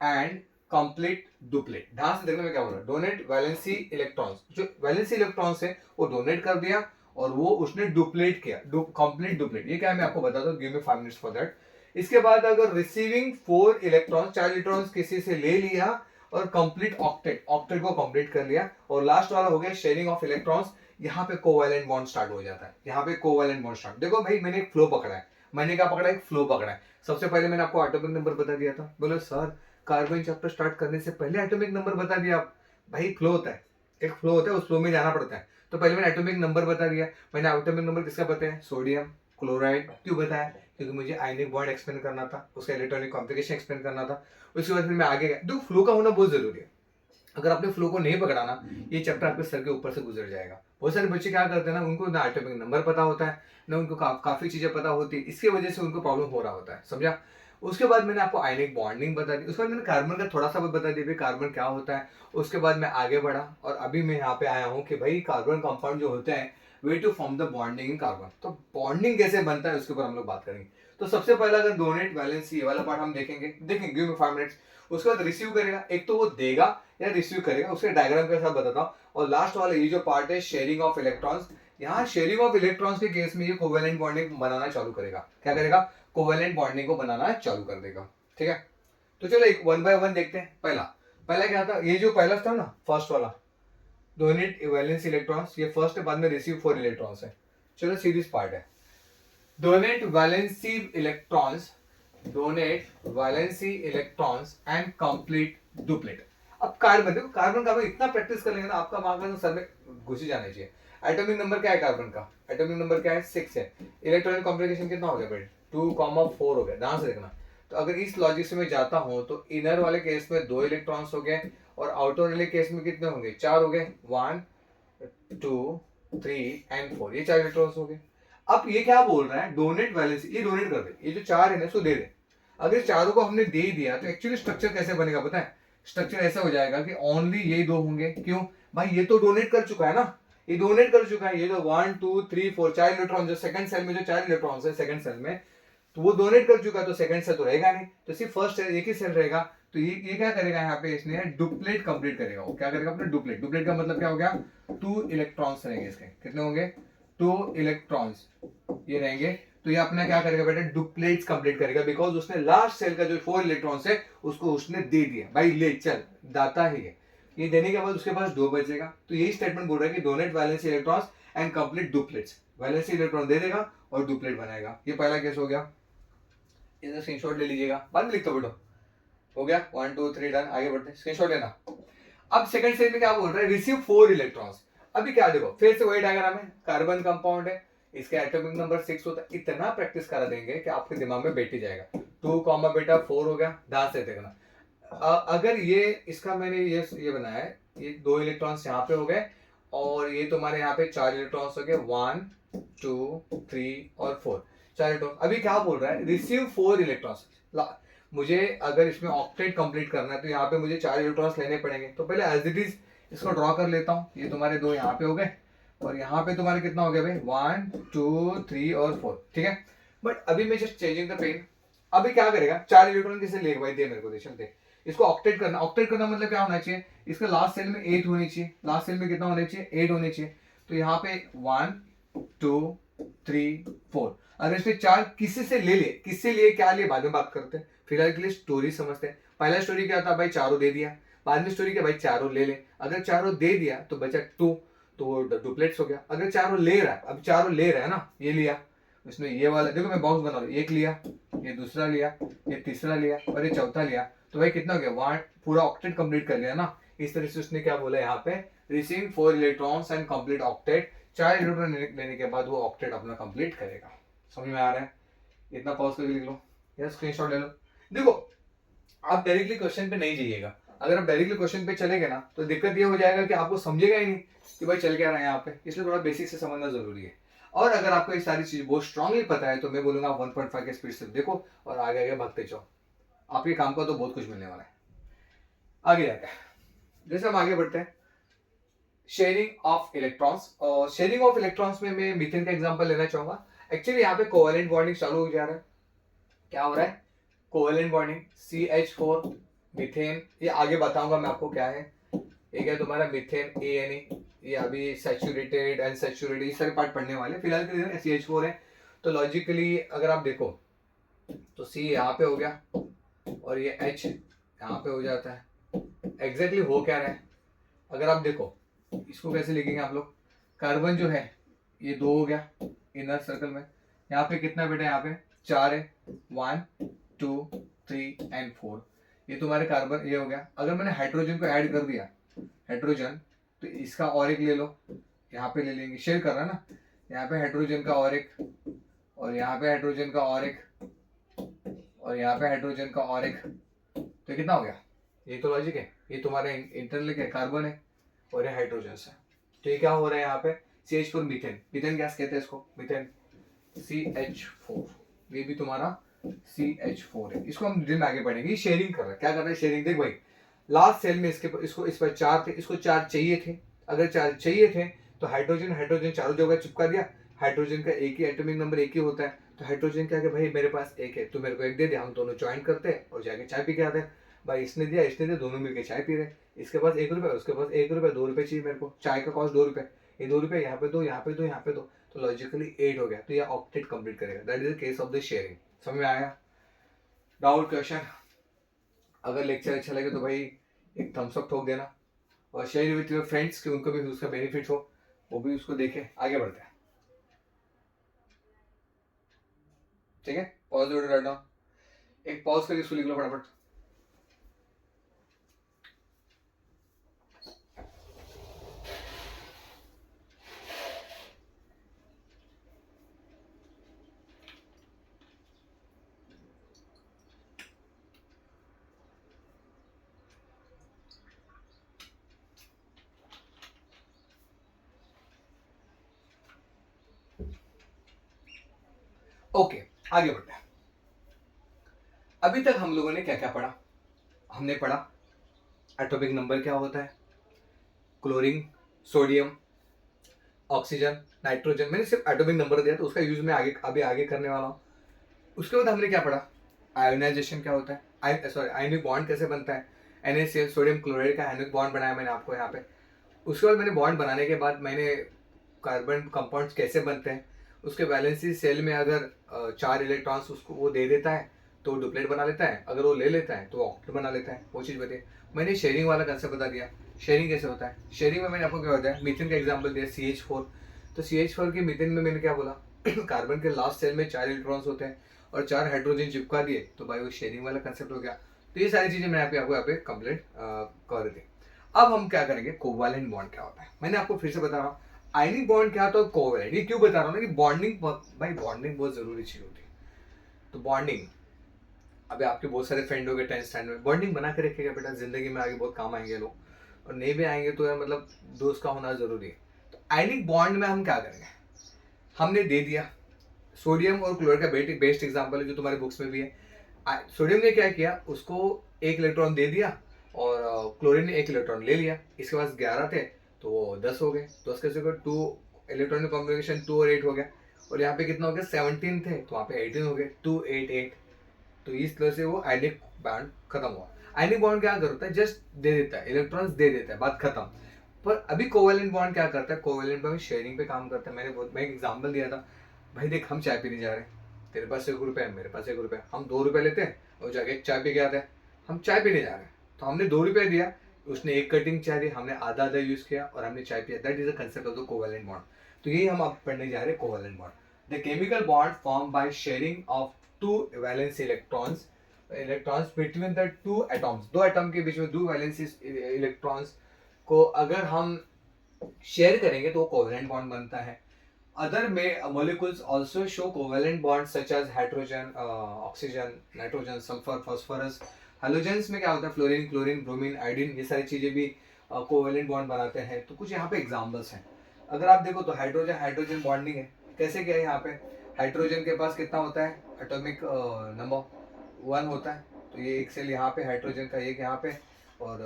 and complete duplet. ध्यान से देखने में क्या हो रहा है? डोनेट वैलेंसी इलेक्ट्रॉन्स, जो वैलेंसी इलेक्ट्रॉन्स है वो डोनेट कर दिया, और वो उसने डुप्लेट किया, कंप्लीट डुप्लेट। ये क्या है मैं आपको बताता हूँ, give me 5 minutes for that. इसके बाद अगर रिसीविंग 4 इलेक्ट्रॉन्स, 4 इलेक्ट्रॉन्स किसी से ले लिया और कंप्लीट ऑक्टेट, ऑक्टेट को कंप्लीट कर लिया, और लास्ट वाला हो गया शेयरिंग ऑफ इलेक्ट्रॉन्स। यहाँ पे कोवैलेंट बॉन्ड स्टार्ट हो जाता है। यहाँ पे कोवैलेंट बॉन्ड स्टार्ट, देखो भाई मैंने एक फ्लो पकड़ा है। मैंने क्या पकड़ा है? एक फ्लो पकड़ा है। सबसे पहले मैंने आपको एटॉमिक नंबर बता दिया था। बोलो सर कार्बन चैप्टर स्टार्ट करने से पहले एटॉमिक नंबर बता दिया आप। भाई फ्लो होता है, एक फ्लो होता है, उस फ्लो में जाना पड़ता है। तो पहले मैंने एटॉमिक नंबर बता दिया। मैंने एटॉमिक नंबर किसका बताया? Sodium chloride. क्यों बताया? क्योंकि मुझे आयनिक बॉन्ड एक्सप्लेन करना था, उसका इलेक्ट्रॉनिक कॉन्फ़िगरेशन एक्सप्लेन करना था। उसके बाद फिर मैं आगे गया। तो फ्लो का होना बहुत जरूरी है। अगर आपने फ्लो को नहीं पकड़ा ना, ये चैप्टर आपके सर के ऊपर से गुजर जाएगा। बहुत सारे बच्चे क्या करते हैं ना, उनको ना एटॉमिक नंबर पता होता है, ना उनको काफी चीजें पता होती है, इसकी वजह से उनको प्रॉब्लम हो रहा होता है, समझा। उसके बाद मैंने आपको आयनिक बॉन्डिंग बता दी। उसके बाद मैंने कार्बन का थोड़ा सा बता दिया कार्बन क्या होता है। उसके बाद मैं आगे बढ़ा, और अभी मैं यहाँ पे आया हूँ कि भाई कार्बन कंपाउंड जो होते हैं, way to form the bonding in carbon. तो बॉन्डिंग कैसे बनता है उसके ऊपर हम लोग बात करेंगे। तो सबसे पहला अगर डोनेट वैलेंसी वाला पार्ट हम देखेंगे, गिव मी 5 मिनट्स। उसके बाद रिसीव करेगा, एक तो वो देगा या रिसीव करेगा, उसके डायग्राम के साथ बताता हूँ। और लास्ट वाला ये जो पार्ट है शेयरिंग ऑफ इलेक्ट्रॉन्स, यहाँ शेयरिंग ऑफ इलेक्ट्रॉन्स के केस में ये कोवेलेंट बॉन्डिंग बनाना चालू करेगा। क्या करेगा? कोवेलेंट बॉन्डिंग को बनाना चालू कर देगा, ठीक है। तो चलो एक 1 बाय 1 देखते हैं। पहला पहला क्या था? ये जो पहला था ना, फर्स्ट वाला डोनेट वैलेंस इलेक्ट्रॉन्स, ये फर्स्ट है, बाद में रिसीव 4 इलेक्ट्रॉन्स है। चलो सीरीज पार्ट है। Donate valency electrons, donate valency electrons and complete duplet. अब कार्बन देखो, कार्बन का इतना प्रैक्टिस कर लेंगे ना, आपका मार्क्स तो सर में घुस ही जाना चाहिए। एटॉमिक नंबर क्या है कार्बन का, एटॉमिक नंबर क्या है 6 है, इलेक्ट्रॉनिक कॉन्फ़िगरेशन कितना हो गया बेटा 2,4 हो गया, ध्यान से देखना। तो अगर इस लॉजिक से मैं जाता हूं तो इनर वाले केस में 2 इलेक्ट्रॉन्स हो गए और आउटर वाले केस में कितने होंगे 4 हो गए, 1 2 3 एंड 4, ये 4 इलेक्ट्रॉन्स हो गए। अब ये क्या बोल रहा है डोनेट वैलेंस, ये डोनेट कर दे, ये जो 4 है ना इसको दे दे। अगर चारों को हमने दे दिया तो एक्चुअली स्ट्रक्चर कैसे बनेगा पता है, स्ट्रक्चर ऐसा हो जाएगा कि ओनली ये दो होंगे, क्यों भाई ये तो डोनेट कर चुका है ना, ये डोनेट कर चुका है, ये तो 1 2 3 4 4 इलेक्ट्रॉन जो सेकंड सेल में जो 4 इलेक्ट्रॉन्स है सेकंड सेल में, तो वो डोनेट कर चुका है, तो सेकंड सेल तो रहेगा नहीं, तो सिर्फ फर्स्ट एक ही सेल रहेगा। तो ये क्या करेगा यहाँ पे इसने डुप्लेट कंप्लीट करेगा, वो क्या करेगा अपने डुप्लेट, डुप्लेट का मतलब क्या हो गया 2 इलेक्ट्रॉन्स रहेंगे इसके, कितने होंगे 2 इलेक्ट्रॉन्स ये रहेंगे। तो ये अपना क्या करेगा बेटा डुप्लेट्स कंप्लीट करेगा, बिकॉज उसने लास्ट सेल का जो 4 इलेक्ट्रॉन्स है उसको उसने दे दिया, भाई ले चल दाता ही है, ये देने के बाद उसके पास 2 बचेगा। तो यही स्टेटमेंट बोल रहा है कि donate valency electrons and complete duplets, valency electron दे देगा और डुप्लेट बनाएगा। ये पहला केस हो गया, इसका स्क्रीनशॉट ले लीजिएगा, बाद में लिख दो बेटो, हो गया 1 2 3 डन, आगे बढ़ते स्क्रीनशॉट लेना। अब सेकंड स्टेज में क्या बोल रहा है रिसीव 4 इलेक्ट्रॉन्स। अभी क्या देखो फिर से वही डायग्राम है, कार्बन कंपाउंड है, इसका एटॉमिक नंबर 6 होता है, इतना प्रैक्टिस करा देंगे कि आपके दिमाग में बैठ ही जाएगा। 2 कॉमा बेटा 4 हो गया, ध्यान से देखना। अगर ये इसका मैंने ये बनाया है, ये 2 इलेक्ट्रॉन्स यहाँ पे हो गए और ये तुम्हारे यहाँ पे 4 इलेक्ट्रॉन्स हो गए 1 2 3 और 4, 4 इलेक्ट्रॉन। अभी क्या बोल रहा है रिसीव 4 इलेक्ट्रॉन्स। मुझे अगर इसमें ऑक्टेट कंप्लीट करना है तो यहाँ पे मुझे 4 इलेक्ट्रॉन्स लेने पड़ेंगे, तो पहले एज इट इज इसको ड्रॉ कर लेता हूँ। ये तुम्हारे 2 यहाँ पे हो गए और यहाँ पे तुम्हारे कितना हो गया भाई 1 2 3 और 4, ठीक है। बट अभी मैं जस्ट चेंजिंग द पेन। अभी क्या करेगा 4 इलेक्ट्रॉन किसे ले भाई दे मेरे को, दे चल दे। इसको ऑक्टेट करना, ऑक्टेट करना मतलब क्या होना चाहिए, इसका लास्ट सेल में 8 होनी चाहिए, लास्ट सेल में कितना होना चाहिए 8 होने चाहिए। तो यहाँ पे 1 2 3 4, अगर इसमें 4 किसी से ले ले, किससे लिए क्या लिए बाद में बात करते हैं, फिलहाल के लिए स्टोरी समझते हैं। पहला स्टोरी क्या था भाई चारों दे दिया, बाद में स्टोरी क्या भाई चारों ले ले, अगर चारों दे दिया तो बचा 2, तो वो डुप्लेट्स हो गया। अगर चारों ले रहा है, अब चारों ले रहा है ना, ये लिया इसमें ये वाला देखो मैं बॉक्स बना रहा हूँ, एक लिया, ये दूसरा लिया, ये तीसरा लिया और ये चौथा लिया, तो भाई कितना हो गया 1, पूरा ऑक्टेट कंप्लीट कर लिया ना। इस तरह से उसने क्या बोला यहाँ पे receive 4 electrons and complete octet, 4 electron लेने के बाद वो ऑक्टेट अपना कंप्लीट करेगा। समझ में आ रहा है, इतना पॉज करके लिख लो या स्क्रीनशॉट ले लो। देखो आप डायरेक्टली क्वेश्चन पे नहीं जाइएगा, अगर आप डायरेक्टली क्वेश्चन पे चलेंगे ना तो दिक्कत ये हो जाएगा कि आपको समझेगा ही नहीं कि भाई चल क्या रहा है यहाँ पे, इसलिए थोड़ा बेसिक से समझना जरूरी है। और अगर आपको ये सारी चीज बहुत स्ट्रांगली पता है तो मैं बोलूंगा आप 1.5 के स्पीड से देखो और आगे आगे भागते जाओ, आपके काम का तो बहुत कुछ मिलने वाला है। आगे जाते हैं, जैसे हम आगे बढ़ते हैं शेयरिंग ऑफ इलेक्ट्रॉन्स, और शेयरिंग ऑफ इलेक्ट्रॉन्स में मैं मीथेन का एग्जांपल लेना चाहूंगा। एक्चुअली यहाँ पे कोवेलेंट बॉन्डिंग चालू हो जा रहा है, क्या हो रहा है कोवेलेंट बॉन्डिंग CH4 मीथेन, ये आगे बताऊंगा मैं आपको क्या है। एक है तुम्हारा मीथेन ANA, ये अभी सैचुरेटेड अनसैचुरेटेड ये सारे पार्ट पढ़ने वाले, फिलहाल के लिए CH4 है। तो लॉजिकली अगर आप देखो तो C यहाँ पे हो गया और ये H यहाँ पे हो जाता है। एग्जैक्टली हो क्या रहा है अगर आप देखो इसको कैसे लिखेंगे आप लोग, कार्बन जो है ये 2 हो गया इनर सर्कल में, यहाँ पे कितना बेटा यहाँ पे 4 है 1 2 3 एंड 4, ये तुम्हारे कार्बन ये हो गया। अगर मैंने हाइड्रोजन को ऐड कर दिया हाइड्रोजन, तो इसका और एक ले लो, यहाँ पे ले लेंगे शेयर कर रहा है ना, यहाँ पे हाइड्रोजन का और एक और यहाँ पे हाइड्रोजन का और एक और यहाँ पे हाइड्रोजन का और एक, तो कितना हो गया, ये तो लॉजिक है, ये तुम्हारा इंटरनल क्या कार्बन है और ये हाइड्रोजन है। तो ये क्या हो रहा है यहाँ पे CH4 मीथेन, मीथेन गैस कहते हैं इसको, मीथेन CH4, ये भी तुम्हारा CH4 है। इसको हम डिटेल में आगे पढ़ेंगे। शेयरिंग कर रहा है, क्या कर रहा है शेयरिंग, देख भाई लास्ट सेल में इसको इस पर 4 थे, इसको 4 चाहिए थे, अगर 4 चाहिए थे तो हाइड्रोजन हाइड्रोजन चारों जगह चिपका दिया, हाइड्रोजन का एक ही एटॉमिक नंबर एक ही होता है, तो हाइड्रोजन क्या कि भाई मेरे पास एक है तो मेरे को एक दे दे, हम दोनों ज्वाइन करते हैं और जाके चाय पी के आते हैं। भाई इसने दिया दोनों मिलकर चाय पी रहे, इसके पास 1 रुपये उसके पास 1 रुपये, 2 रुपये चाहिए मेरे को, चाय का कॉस्ट 2 रुपये, ये 2 रुपये यहाँ पे दो यहाँ पे दो यहाँ पे दो, तो लॉजिकली 8 हो गया, तो ये ऑक्टेट कंप्लीट करेगा। That is the case of the sharing. समझ में आया, डाउट क्वेश्चन? अगर लेक्चर अच्छा लगे तो भाई एक थम्स अप ठोक देना और शेयर विथ योर फ्रेंड्स कि उनको भी उसका बेनिफिट हो, वो भी उसको देखे। आगे बढ़ते हैं, ठीक है। पॉज वीडियो राइट नाउ, एक पॉज करके इसको लिख लो फटाफट। ओके, आगे बढ़ते हैं। अभी तक हम लोगों ने क्या क्या पढ़ा? हमने पढ़ा एटॉमिक नंबर क्या होता है, क्लोरीन, सोडियम, ऑक्सीजन, नाइट्रोजन। मैंने सिर्फ एटॉमिक नंबर दिया तो उसका यूज मैं अभी आगे करने वाला हूँ। उसके बाद हमने क्या पढ़ा, आयोनाइजेशन क्या होता है, सॉरी आयनिक बॉन्ड कैसे बनता है, NaCl सोडियम क्लोराइड का आयनिक बॉन्ड बनाया मैंने आपको यहाँ पे। उसके बाद मैंने बॉन्ड बनाने के बाद मैंने कार्बन कंपाउंड्स कैसे बनते हैं, उसके वैलेंसी सेल में अगर 4 इलेक्ट्रॉन्स उसको वो दे देता है तो डुप्लेट बना लेता है, अगर वो ले लेता है तो ऑक्टेट बना लेता है, वो चीज़ बताइए। मैंने शेयरिंग वाला कंसेप्ट बता दिया। शेयरिंग कैसे होता है, शेयरिंग में मैंने आपको क्या होता है, मीथेन का एग्जाम्पल दिया CH4। तो CH4 के मीथेन में मैंने क्या बोला कार्बन के लास्ट सेल में 4 इलेक्ट्रॉन्स होते हैं और 4 हाइड्रोजन चिपका दिए, तो भाई वो शेयरिंग वाला कंसेप्ट हो गया। तो ये सारी चीजें मैंने आपको यहाँ पे कंप्लीट कर दी। अब हम क्या करेंगे, कोवैलेंट बॉन्ड क्या होता है। मैंने आपको फिर से बता रहा हूँ आयनिक बॉन्ड क्या होता है, कोवैलेंट। ये क्यों बता रहा हूँ ना कि बॉन्डिंग, भाई बॉन्डिंग बहुत जरूरी चीज होती है। तो बॉन्डिंग, अभी आपके बहुत सारे फ्रेंड हो गए 10th स्टैंडर्ड में, बॉन्डिंग बना के रखिएगा बेटा, जिंदगी में आगे बहुत काम आएंगे लोग, और नहीं भी आएंगे तो यार मतलब दोस्त का होना जरूरी है। तो आयनिक बॉन्ड में हम क्या करेंगे, हमने दे दिया सोडियम और क्लोराइड का बेस्ट एग्जांपल है जो तुम्हारे बुक्स में भी है। सोडियम ने क्या किया, उसको 1 इलेक्ट्रॉन दे दिया और क्लोरीन ने 1 इलेक्ट्रॉन ले लिया, इसके पास 11 थे तो वो 10 हो गए। 10 कैसे हो गए, 2 इलेक्ट्रॉनिक कॉम्बिनेशन 2 और 8 हो गया, और यहाँ पे कितना हो गया 17 थे तो वहाँ पे 18 हो गए, 2 8 8। तो इस तरह से वो आयनिक बॉन्ड खत्म हुआ। आयनिक बॉन्ड क्या करता है, जस्ट दे देता है, इलेक्ट्रॉन्स दे देता है, बात खत्म। पर अभी कोवैलेंट बॉन्ड क्या करता है, कोवैलेंट बॉन्ड शेयरिंग पे काम करता है। मैं एक एग्जांपल दिया था, भाई देख हम चाय पीने जा रहे हैं, तेरे पास 1 रुपया है, मेरे पास 1 रुपया, हम 2 रुपये लेते हैं और जाके एक चाय पी के आते हैं। हम चाय पीने जा रहे हैं तो हमने 2 रुपये दिया, उसने 1 कटिंग चाय दी, हमने आधा आधा यूज किया और हमने चाय पिया। That is the concept of the covalent bond. तो यही हम आप पढ़ने जा रहे हैं, covalent bond, the chemical bond form by sharing of 2 valence electrons between the 2 atoms. 2 atom के बीच में 2 वैलेंसी इलेक्ट्रॉन्स को अगर हम शेयर करेंगे तो कोवैलेंट बॉन्ड बनता है। Other molecules also show covalent bonds such as hydrogen, oxygen, nitrogen, sulfur, phosphorus. Halogens में क्या होता है, फ्लोरीन, क्लोरीन, ब्रोमीन, आयोडीन, ये सारी चीजें भी कोवेलेंट बॉन्ड बनाते हैं। तो कुछ यहाँ पे एग्जांपल्स हैं। अगर आप देखो तो हाइड्रोजन हाइड्रोजन बॉन्डिंग है, कैसे क्या है यहाँ पे, हाइड्रोजन के पास कितना होता है, एटॉमिक नंबर 1 होता है, तो ये एक सेल यहाँ पे, हाइड्रोजन का एक यहाँ पे, और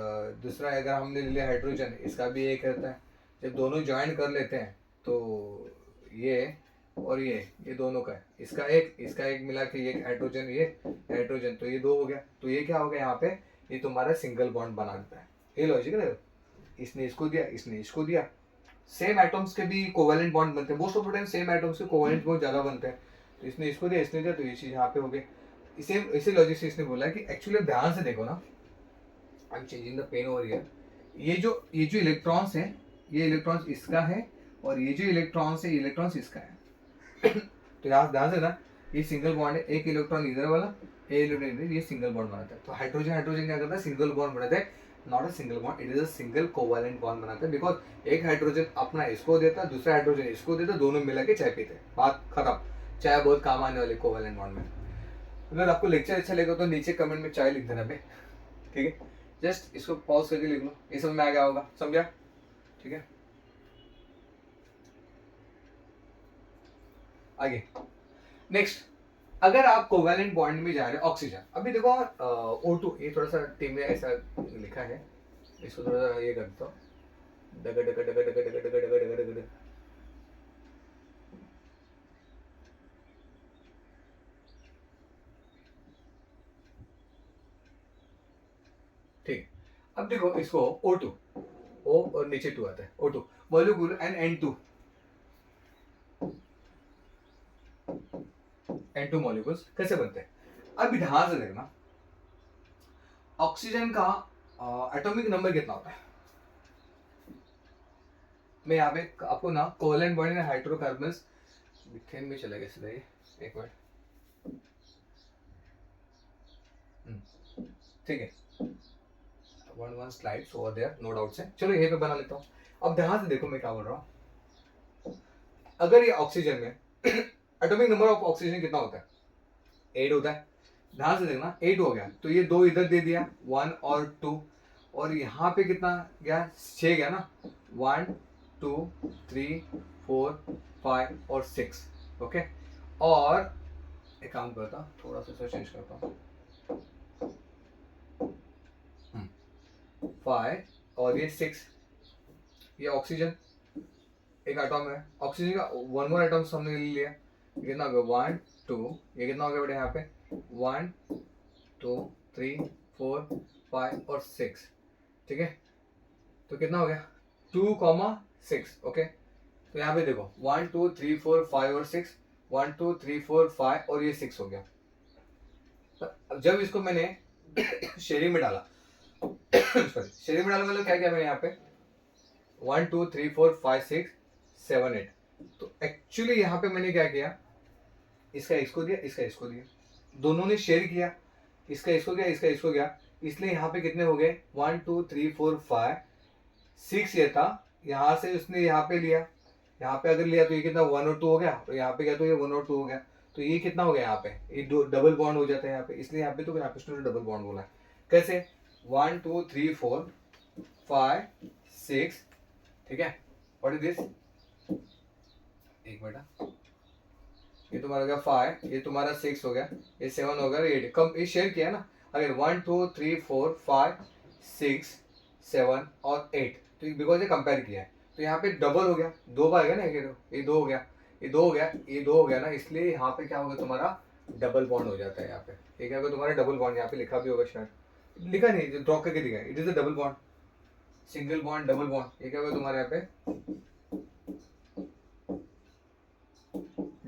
दूसरा अगर हमने ले लिया हाइड्रोजन, इसका भी एक रहता है। जब दोनों ज्वाइन कर लेते हैं तो ये और ये दोनों का है, इसका एक मिला के ये हाइड्रोजन, ये हाइड्रोजन, तो ये 2 हो गया। तो ये क्या हो गया यहाँ पे, ये तुम्हारा सिंगल बॉन्ड बना देता है। ये लॉजिक है, इसने इसको दिया, इसने इसको दिया। सेम एटम्स के भी कोवैलेंट बॉन्ड बनते हैं, most of the time same atoms के कोवैलेंट बॉन्ड ज्यादा बनते हैं। तो इसने इसको दिया, इसने दिया, तो ये चीज यहाँ पे हो गई। इसे लॉजिक से इसने बोला कि एक्चुअली ध्यान से देखो ना, I am changing the pen over here. ये जो इलेक्ट्रॉन्स है, ये इलेक्ट्रॉन्स इसका है, और ये जो इलेक्ट्रॉन्स है, इलेक्ट्रॉन्स इसका है। तो यहाँ ध्यान से ना, ये सिंगल बॉन्ड है, एक इलेक्ट्रॉन इधर वाला, एक इलेक्ट्रॉन इधर, ये सिंगल बॉन्ड बनाता है। तो हाइड्रोजन हाइड्रोजन क्या करता है, सिंगल बॉन्ड बनाता है, not a single bond, it is a single covalent bond बनाता है। बिकॉज एक हाइड्रोजन अपना इसको देता, दूसरा हाइड्रोजन इसको देता, दोनों मिला के चाय पीते, बात खत्म। चाय बहुत काम आने वाली कोवैलेंट बॉन्ड में। अगर आपको लेक्चर अच्छा लगा तो नीचे कमेंट में चाय लिख देना बे, ठीक है। जस्ट इसको पॉज करके लिख लो, ये समझ में आ गया होगा, समझा, ठीक है। आगे नेक्स्ट, अगर आप कोवैलेंट बॉन्ड में जा रहे हो, ऑक्सीजन, अभी देखो O2, ये थोड़ा सा टीम में ऐसा लिखा है, इसको थोड़ा सा ये करता हूँ, डग डग डग डग डग डग डग डग डग। ठीक, अब देखो इसको O2, O और नीचे 2 आता है, O2 molecule and N2 molecules कैसे बनते हैं। अब ध्यान से देखना, ऑक्सीजन का एटॉमिक नंबर कितना होता है। मैं यहाँ पे आपको ना covalent bond and hydrocarbons, methane में चला गया सीधा ये, एक मिनट, ठीक है, one slides over there, no doubt से, चलो यहीं पे बना लेता हूँ। अब ध्यान से देखो मैं क्या बोल रहा हूँ, अगर ये ऑक्सीजन में एटॉमिक नंबर ऑफ ऑक्सीजन कितना होता है, 8 होता है। ध्यान से देखना, 8 हो गया, तो ये 2 इधर दे दिया, 1 और 2, और यहाँ पे कितना गया, 6 गया ना, 1 2 3 4 5 और 6, ओके। और एक काम करता हूँ, थोड़ा सा इसको चेंज करता हूँ। 5 और ये 6, ये ऑक्सीजन एक एटॉम है, ऑक्सीजन का वन मोर एटॉम हमने ले लिया। ये कितना हो गया 1 2, ये कितना हो गया बेटा यहाँ पे 1 2 3 4 5 और 6, ठीक है। तो कितना हो गया 2,6, ओके। तो यहाँ पे देखो 1 2 3 4 5 और 6, 1 2 3 4 5 और ये 6 हो गया। तो अब जब इसको मैंने शेयरिंग में डाला सॉरी शेयरिंग में डाला मतलब क्या किया मैंने यहाँ पे 1 2 3 4 5 6 7 8। तो एक्चुअली यहाँ पे मैंने क्या किया, इसका इसको दिया, इसका इसको दिया, दोनों ने शेयर किया, इसका इसको गया, इसका इसको गया, इसलिए यहाँ पे कितने हो गए 1 2 3 4 5 6 ये था, यहाँ से उसने यहाँ पे लिया, यहाँ पे अगर लिया तो ये कितना 1 और 2 हो गया, और यहाँ पे गया तो ये 1 और 2 हो गया। तो ये कितना हो गया यहाँ पे, ये दो डबल बॉन्ड हो जाता है यहाँ पे, इसलिए यहाँ पे तो यहाँ पे उसने डबल बॉन्ड बोला है। कैसे 1 2 3 4 5 6, ठीक है। व्हाट इज दिस, एक मिनट, ये तुम्हारा हो गया 5, ये तुम्हारा 6 हो गया, ये 7 हो गया, 8 कम ये शेयर किया ना। अगर 1 2 3 4 5 6 7 और 8, तो बिकॉज ये कंपेयर किया है तो यहाँ पे डबल हो गया, दो बार गया ना, ये दो हो गया, ये दो हो गया, ये दो हो गया ना, इसलिए यहाँ पे क्या होगा तुम्हारा डबल बॉन्ड हो जाता है। यहाँ पे ये क्या होगा तुम्हारा डबल बॉन्ड, यहाँ पे लिखा भी होगा शायद, लिखा नहीं ड्रॉ करके दिखा, it is a double bond, single bond double bond, ये क्या होगा तुम्हारे यहाँ पे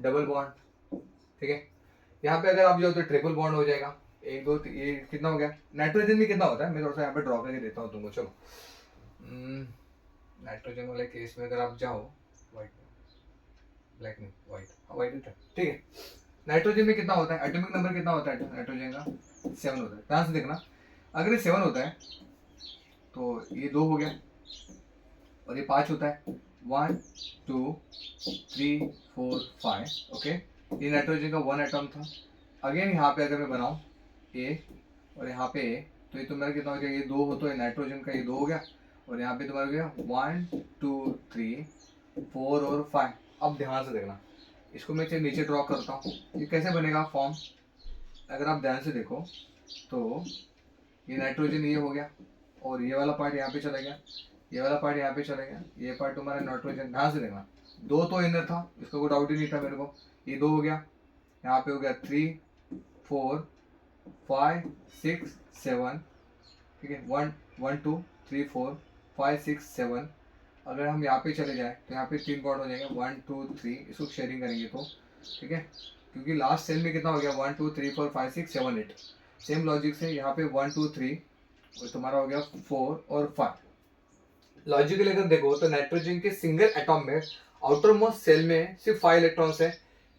डबल बॉन्ड, ठीक है। यहाँ पे अगर आप जाओ तो ट्रिपल बॉन्ड हो जाएगा, एक दो ये कितना हो गया। नाइट्रोजन में कितना होता है, मैं थोड़ा सा यहाँ पे ड्रॉ करके देता हूँ तुमको, चलो। नाइट्रोजन वाले केस में अगर आप जाओ, व्हाइट ब्लैक नहीं व्हाइट, व्हाइट ठीक है। नाइट्रोजन में कितना होता है, एटॉमिक नंबर कितना होता है नाइट्रोजन का 7 होता है। ध्यान से देखना, अगर ये 7 होता है तो ये 2 हो गया, और ये 5 होता है 1 2 3 4 5, ओके। ये नाइट्रोजन का 1 एटॉम था। अगेन यहाँ पे अगर मैं बनाऊँ ए और यहाँ पे ए, तो ये तुम्हारा कितना हो गया, ये 2 हो तो ये नाइट्रोजन का ये 2 हो गया, और यहाँ पे तुम्हारा गया 1 2 3 4 और 5। अब ध्यान से देखना, इसको मैं नीचे ड्रॉ करता हूँ, ये कैसे बनेगा फॉर्म, अगर आप ध्यान से देखो तो ये नाइट्रोजन ये हो गया, और ये वाला पार्ट यहाँ पे चला गया, ये वाला पार्ट यहाँ पे चला गया, ये पार्ट तुम्हारा नाइट्रोजन। ध्यान से देखना, 2 तो इनर था, इसका कोई डाउट ही नहीं था मेरे को, ये 2 हो गया, यहाँ पे हो गया 3 4 5 6 7, ठीक है 1 1 2 3 4 5 6 7। अगर हम यहाँ पे चले जाए तो यहाँ पे 3 बॉन्ड हो जाएंगे 1 2 3, इसको शेयरिंग करेंगे तो, ठीक है, क्योंकि लास्ट सेल में कितना हो गया 1 2 3 4 5 6 7 8। सेम लॉजिक से यहाँ पे 1 2 3 और तुम्हारा हो गया 4 और 5। लॉजिकली अगर देखो तो नाइट्रोजन के सिंगल एटॉम में आउटर मोस्ट सेल में सिर्फ 5 इलेक्ट्रॉन्स है,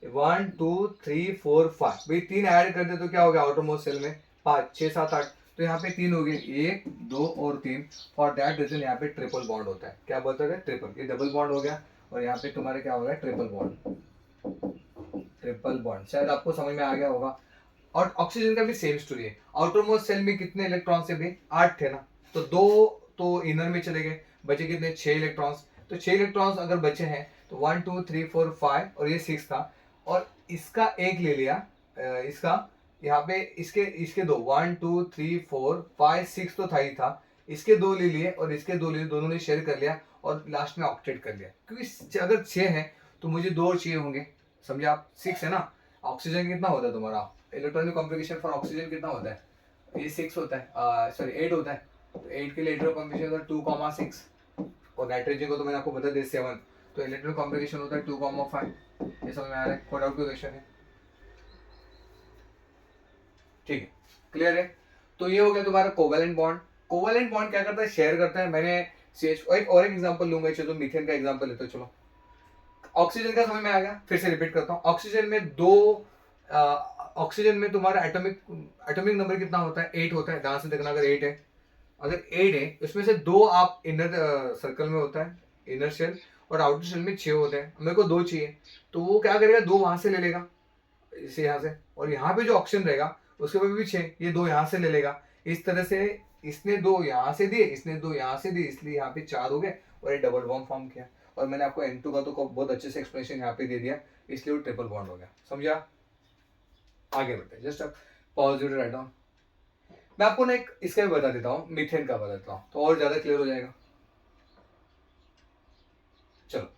1 2 3 4 5, भाई 3 ऐड कर दे तो क्या हो गया आउटर मोस्ट सेल में 5 6 7 8, तो यहाँ पे 3 हो गए, 1 2 और 3। फॉर दैट रीजन यहाँ पे ट्रिपल बॉन्ड होता है। क्या बोलते हैं ट्रिपल, ये डबल बॉन्ड हो गया, और यहाँ पे तुम्हारे क्या हो गया ट्रिपल बॉन्ड, ट्रिपल बॉन्ड। शायद आपको समझ में आ गया होगा। और ऑक्सीजन का भी सेम स्टोरी है। आउटर मोस्ट सेल में कितने इलेक्ट्रॉन से भी 8 थे ना, तो 2 तो इनर में चले गए, बचे कितने 6 इलेक्ट्रॉन्स। तो 6 इलेक्ट्रॉन्स अगर बचे हैं तो 1 2 3 4 5 और ये 6 था, और इसका एक ले लिया, इसका यहाँ पे इसके इसके 2 1 2 3 4 5 6 तो था ही था, इसके 2 ले लिए और इसके 2 ले लिए, दोनों ने शेयर कर लिया और लास्ट में ऑक्टेट कर लिया, क्योंकि अगर 6 है तो मुझे 2 और चाहिए होंगे, समझे आप। 6 है ना, ऑक्सीजन कितना होता है तुम्हारा, इलेक्ट्रॉनिक कॉम्प्लिकेशन फॉर ऑक्सीजन कितना होता है, ये 6 होता है, सॉरी 8 होता है, तो 8 के लिए इलेक्ट्रॉनिक कॉम्प्लिकेशन होता है 2,6, और नाइट्रोजन को तो मैंने आपको बता दिया 7, तो इलेक्ट्रॉनिक कॉम्प्लिकेशन होता है 2,5। ये समझ में आ रहा है, कोई डाउट कोई क्वेश्चन है, ठीक है क्लियर है। तो ये हो गया तुम्हारा कोवेलेंट बॉन्ड। कोवेलेंट बॉन्ड क्या करता है, शेयर करता है। मैंने एक और एक एग्जांपल लूंगा, चलो मीथेन का एग्जांपल लेते हो। चलो ऑक्सीजन का समझ में आ गया, फिर से रिपीट करता हूँ। ऑक्सीजन में ऑक्सीजन में तुम्हारा एटॉमिक नंबर कितना होता है 8 होता है। ध्यान से देखना, अगर 8 है उसमें से 2 आप इनर सर्कल में होता है, इनर शेल, और आउटर शेल में 6 होते हैं। मेरे को 2 चाहिए, तो वो क्या करेगा 2 वहां से ले लेगा, इसे यहाँ से, और यहाँ पे जो ऑप्शन रहेगा उसके ऊपर भी 6, ये 2 यहाँ से ले लेगा। इस तरह से इसने 2 यहाँ से दिए, इसने 2 यहाँ से दिए, इसलिए यहाँ पे 4 हो गए और ये डबल बॉन्ड फॉर्म किया। और मैंने आपको N2 का तो बहुत अच्छे से एक्सप्लेनेशन यहाँ पे दे दिया, इसलिए वो ट्रिपल बॉन्ड हो गया, समझा। आगे बढ़ते हैं, जस्ट अब पॉज इट राइट डाउन। मैं आपको ना एक इसका भी बता देता हूँ, मीथेन का बता देता हूँ तो और ज्यादा क्लियर हो जाएगा। चलो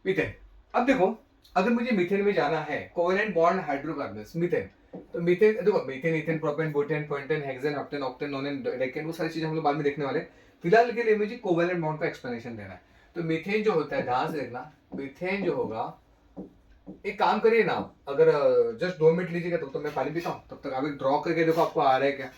मीथेन, अब देखो अगर मुझे मीथेन में जाना है, कोवेलेंट बॉन्ड हाइड्रोकार्बन्स मीथेन, तो मीथेन देखो methane, ethane, propane, butane, pentane, hexane, octane, octane, नोनेन, decane, वो सारी चीजें हम लोग बाद में देखने वाले। फिलहाल के लिए मुझे कोवेलेंट बॉन्ड का एक्सप्लेनेशन देना है। तो मीथेन जो होता है, ध्यान से देखना, मीथेन जो होगा, एक काम करिए ना आप, अगर जस्ट 2 मिनट लीजिएगा तो मैं पानी पीता हूँ, तब तक आप एक ड्रॉ करके देखो आपको आ रहा है क्या।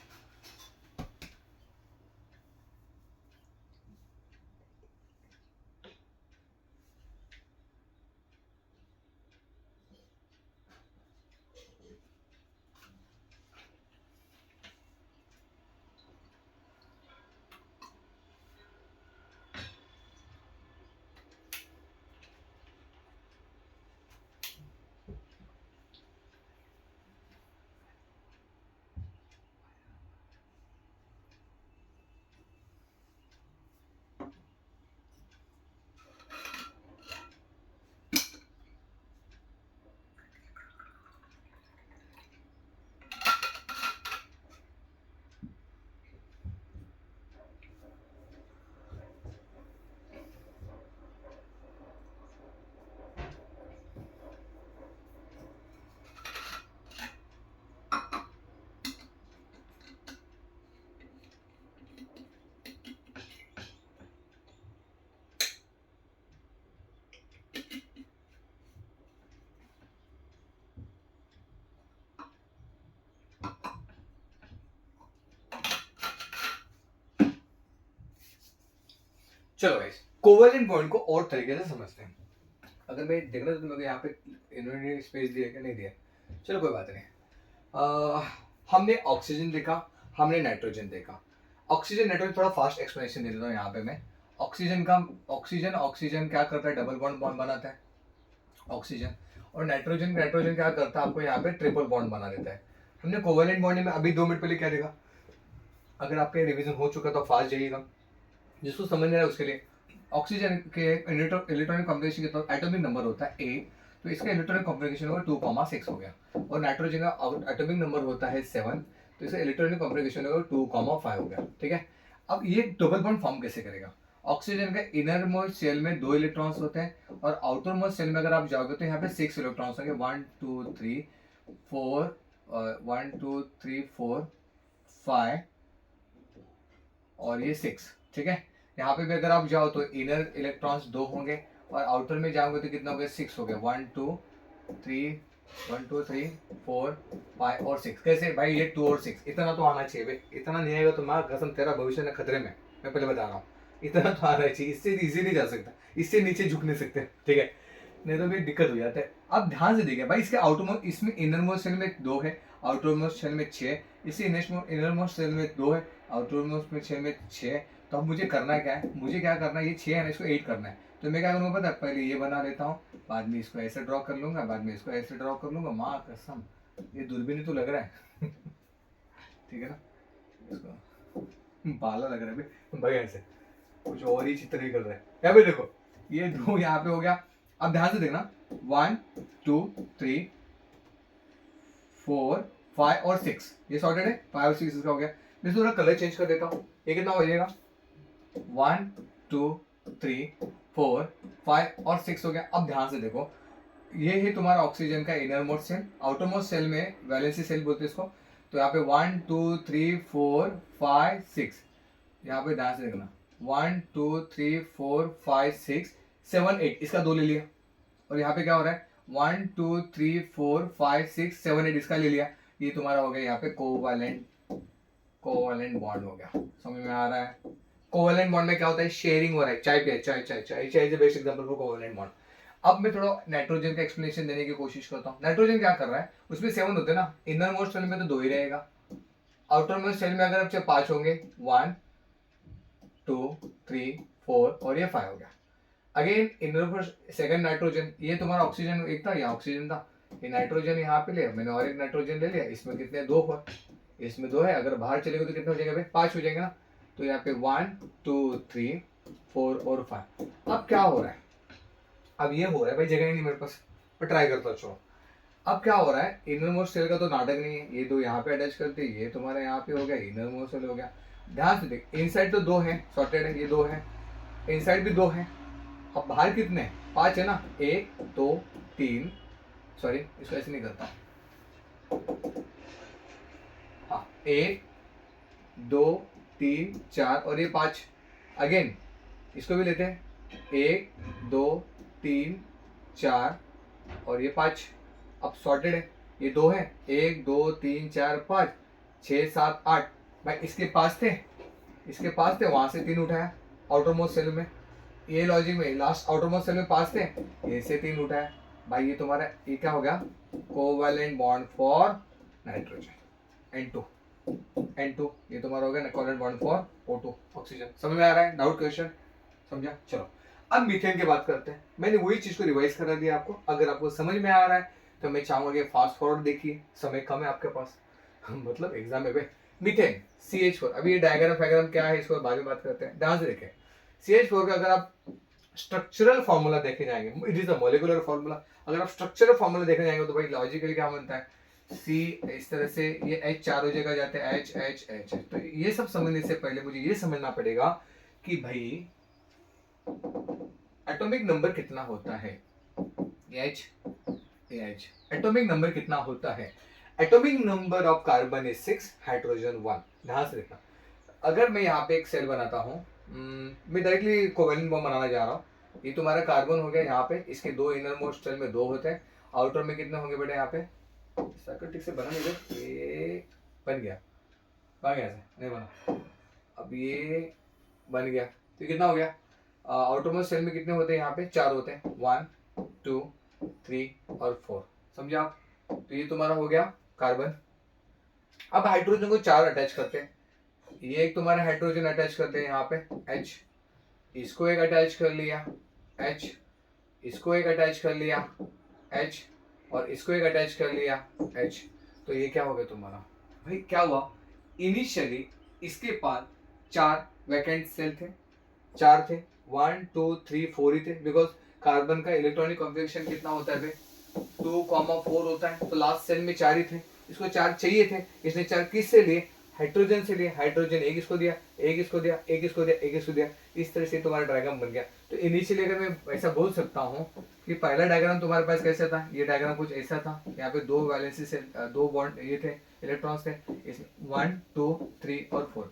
चलो गाइस, कोवेलेंट बॉन्ड को और तरीके से समझते हैं। अगर मैं देखना तो तुम्हें यहाँ पे इन्होंने स्पेस दिया क्या, नहीं दिया, चलो कोई बात नहीं। हमने ऑक्सीजन देखा, हमने नाइट्रोजन देखा। ऑक्सीजन नाइट्रोजन थोड़ा फास्ट एक्सप्लेनेशन दे देता हूँ यहाँ पे मैं। ऑक्सीजन का, ऑक्सीजन ऑक्सीजन क्या करता है, डबल बॉन्ड बॉन्ड बनाता है ऑक्सीजन। और नाइट्रोजन नाइट्रोजन क्या करता है, आपको यहाँ पे ट्रिपल बॉन्ड बना देता है। हमने कोवेलेंट बॉन्ड में अभी 2 मिनट पहले क्या देखा, अगर आपका रिवीजन हो चुका तो फास्ट जाइएगा, जिसको समझ नहीं रहा है उसके लिए। ऑक्सीजन के इलेक्ट्रॉनिक कॉम्बिनेशन के तो एटॉमिक नंबर होता है 8, तो इसका इलेक्ट्रॉनिक कॉम्बिनेशन होगा 2,6 हो गया। और नाइट्रोजन का एटॉमिक नंबर होता है 7, तो इसका इलेक्ट्रॉनिक कॉम्बिनेशन होगा 2,5 हो गया, ठीक है। अब ये डबल बॉन्ड फॉर्म कैसे करेगा। ऑक्सीजन का इनर मोस्ट सेल में 2 इलेक्ट्रॉन्स होते हैं, और आउटर मोस्ट सेल में अगर आप जाओगे तो यहाँ पे 6 इलेक्ट्रॉन्स होंगे, 1 2 3 4, 1 2 3 4 5 और ये 6, ठीक है। यहाँ पे भी अगर आप जाओ तो इनर इलेक्ट्रॉन्स 2 होंगे, और आउटर में जाओगे तो कितना हो गया, 6 हो गया, 1 2 3 1 2 3 4 5 और 6। कैसे भाई, ये 2 और 6 इतना तो आना चाहिए भाई, इतना नहीं आएगा तो माँ कसम तेरा भविष्य ना खतरे में, मैं पहले बता रहा हूँ। इतना तो आना चाहिए, इससे इजी नहीं जा सकता, इससे नीचे झुक नहीं सकते, ठीक है, नहीं तो भी दिक्कत हो जाता है। अब ध्यान से देखिए भाई, इसके आउटर इसमें इनर मोस्ट सेल में 2 है, आउटर मोस्ट सेल में 6, इसी इनर मोस्ट सेल में 2 है, आउटर मोस्ट में 6 में 6। तो अब मुझे करना क्या है, मुझे क्या करना है, ये 6 है ना, इसको 8 करना है। तो मैं क्या करूँगा पता है, पहले ये बना लेता हूँ, बाद में इसको ऐसे ड्रॉ कर लूंगा, बाद में इसको ऐसे ड्रॉ कर लूंगा, माँ कसम ये दूरबीन तो लग रहा है ठीक है ना, इसको बाला लग रहा है भाई, भाई ऐसे कुछ और ही चित्र ही कर रहा है। क्या भाई देखो, ये 2 यहाँ पे हो गया। अब ध्यान से देखना, 1 2 3 4 5 और 6, ये सॉर्टेड है, 5 और 6 इसका हो गया। मैं थोड़ा कलर चेंज कर देता हूँ, ये कितना हो जाएगा, 1 2 3 4 5 और 6 हो गया। अब ध्यान से देखो, ये है तुम्हारा ऑक्सीजन का innermost shell, outermost shell में वैलेंसी सेल बोलते हैं इसको। तो यहाँ पे 1 2 3 4 5 6, यहाँ पे ध्यान से देखना, 1 2 3 4 5 6 7 8, इसका 2 ले लिया। और यहाँ पे क्या हो रहा है, 1 2 3 4 5 6 7 8, इसका ले लिया। ये तुम्हारा हो गया यहाँ पे कोवैलेंट बॉन्ड हो गया। समझ में आ रहा है, कोवैलेंट बॉन्ड में क्या होता है, शेयरिंग हो रहा है, चाय पे चाय चाय चाय चाय is the best example for covalent bond. अब मैं थोड़ा नाइट्रोजन का एक्सप्लेनेशन देने की कोशिश करता हूँ। नाइट्रोजन क्या कर रहा है, उसमें 7 होते हैं ना, इनर मोस्ट सेल में तो 2 ही रहेगा, आउटर मोस्ट सेल में अगर अब 5 होंगे, 1 2 3 4 और ये 5 हो गया। अगेन इनर सेकंड नाइट्रोजन, ये तुम्हारा ऑक्सीजन एक था, यहाँ ऑक्सीजन था, ये नाइट्रोजन यहाँ पे लिया मैंने, और एक नाइट्रोजन ले लिया, इसमें कितने 2 हो, इसमें 2 है, अगर बाहर चलेगा तो कितने हो जाएगा भाई, 5 हो जाएंगे ना। तो यहाँ पे 1 2 3 4 और 5। अब क्या हो रहा है, अब ये हो रहा है भाई, जगह ही नहीं मेरे पास, पर ट्राई करता हूँ, अब क्या हो रहा है, इनर मोस्ट सेल का तो नाटक नहीं है, ये दो यहाँ पे अटैच करते हैं, ये तुम्हारा यहाँ पे हो गया, इनर मोस्ट सेल हो गया। ध्यान से देख, इनसाइड तो दो है, सॉर्टेड है, ये दो है, इनसाइड भी दो है। अब बाहर कितने हैं, 5 है ना, 1 2 3, सॉरी इसको ऐसे नहीं करता, हाँ 1 2 3 4 और ये 5, अगेन इसको भी लेते हैं, 1 2 3 4 और ये 5। अब सॉर्टेड है, ये दो है, 1 2 3 4 5 6 7 8, भाई इसके पास थे, इसके पास थे, वहां से 3 उठाया आउटरमोस्ट सेल में, ये लॉजिक में लास्ट आउटरमोस्ट सेल में 5 थे, ये से 3 उठाया, भाई ये तुम्हारा ये क्या हो गया, covalent bond for nitrogen N2, N2 ये तुम्हारा हो गया covalent bond for O2 oxygen. समझ में आ रहा है, डाउट क्वेश्चन समझा। चलो अब मीथेन की बात करते हैं, मैंने वही चीज को रिवाइज करा दिया आपको, अगर आपको समझ में आ रहा है तो मैं चाहूंगा कि फास्ट फॉरवर्ड देखिए, समय कम है आपके पास मतलब एग्जाम में मीथेन CH4, अभी ये डायग्राम क्या है इसको बाद में बात करते हैं, ध्यान से देखें। CH4 का अगर आप स्ट्रक्चरल फॉर्मूला देखे जाएंगे, it is a molecular formula, अगर आप स्ट्रक्चरल फॉर्मूला देखने जाएंगे तो भाई लॉजिकली क्या बनता है, C इस तरह से, ये H चारों जगह जाते हैं, H H H, तो ये सब समझने से पहले मुझे ये समझना पड़ेगा कि भाई एटॉमिक नंबर कितना होता है, H H एटॉमिक नंबर कितना होता है, atomic number of carbon is 6, hydrogen 1। ध्यान से देखना, अगर मैं यहाँ पे एक सेल बनाता हूँ, मैं डायरेक्टली कोवेलेंट बॉन्ड बनाना जा रहा हूँ, ये तुम्हारा कार्बन हो गया यहाँ पे, इसके दो इनर मोस्ट सेल में दो होते हैं, आउटर में कितने होंगे बेटा, यहाँ पे सर्कल ठीक से बना नहीं दे, ये बन गया, बन गया ऐसे नहीं बना, अब ये बन गया, तो कितना हो गया, आउटर मोस्ट सेल में कितने होते हैं, यहाँ पे 4 होते हैं, 1 2 3 और 4, समझा आप, तो ये तुम्हारा हो गया कार्बन। अब हाइड्रोजन को 4 अटैच करते हैं, ये एक तुम्हारा हाइड्रोजन अटैच करते हैं यहाँ पे H, इसको एक अटैच कर लिया H, इसको एक अटैच कर लिया H और इसको एक अटैच कर लिया H, तो ये क्या हो गया तुम्हारा, भाई क्या हुआ, इनिशियली इसके पास 4 वैकेंट सेल थे, 4 थे, 1 2 3 4 ही थे, बिकॉज कार्बन का इलेक्ट्रॉनिक कॉन्फ़िगरेशन कितना होता है भाई, 2,4 होता है, तो लास्ट सेल में 4 ही थे, इसको 4 चाहिए थे, इसने 4 किससे लिए, हाइड्रोजन से लिए, हाइड्रोजन एक इसको दिया, एक इसको दिया, एक इसको दिया, एक इसको दिया, इस तरह से तुम्हारा डायग्राम बन गया। तो इनिशियली अगर मैं ऐसा बोल सकता हूँ कि पहला डायग्राम तुम्हारे पास कैसा था, ये डायग्राम कुछ ऐसा था, यहाँ पे 2 वैलेंसी से 2 बॉन्ड ये थे, इलेक्ट्रॉन्स थे, इसमें 1 2 3 और 4,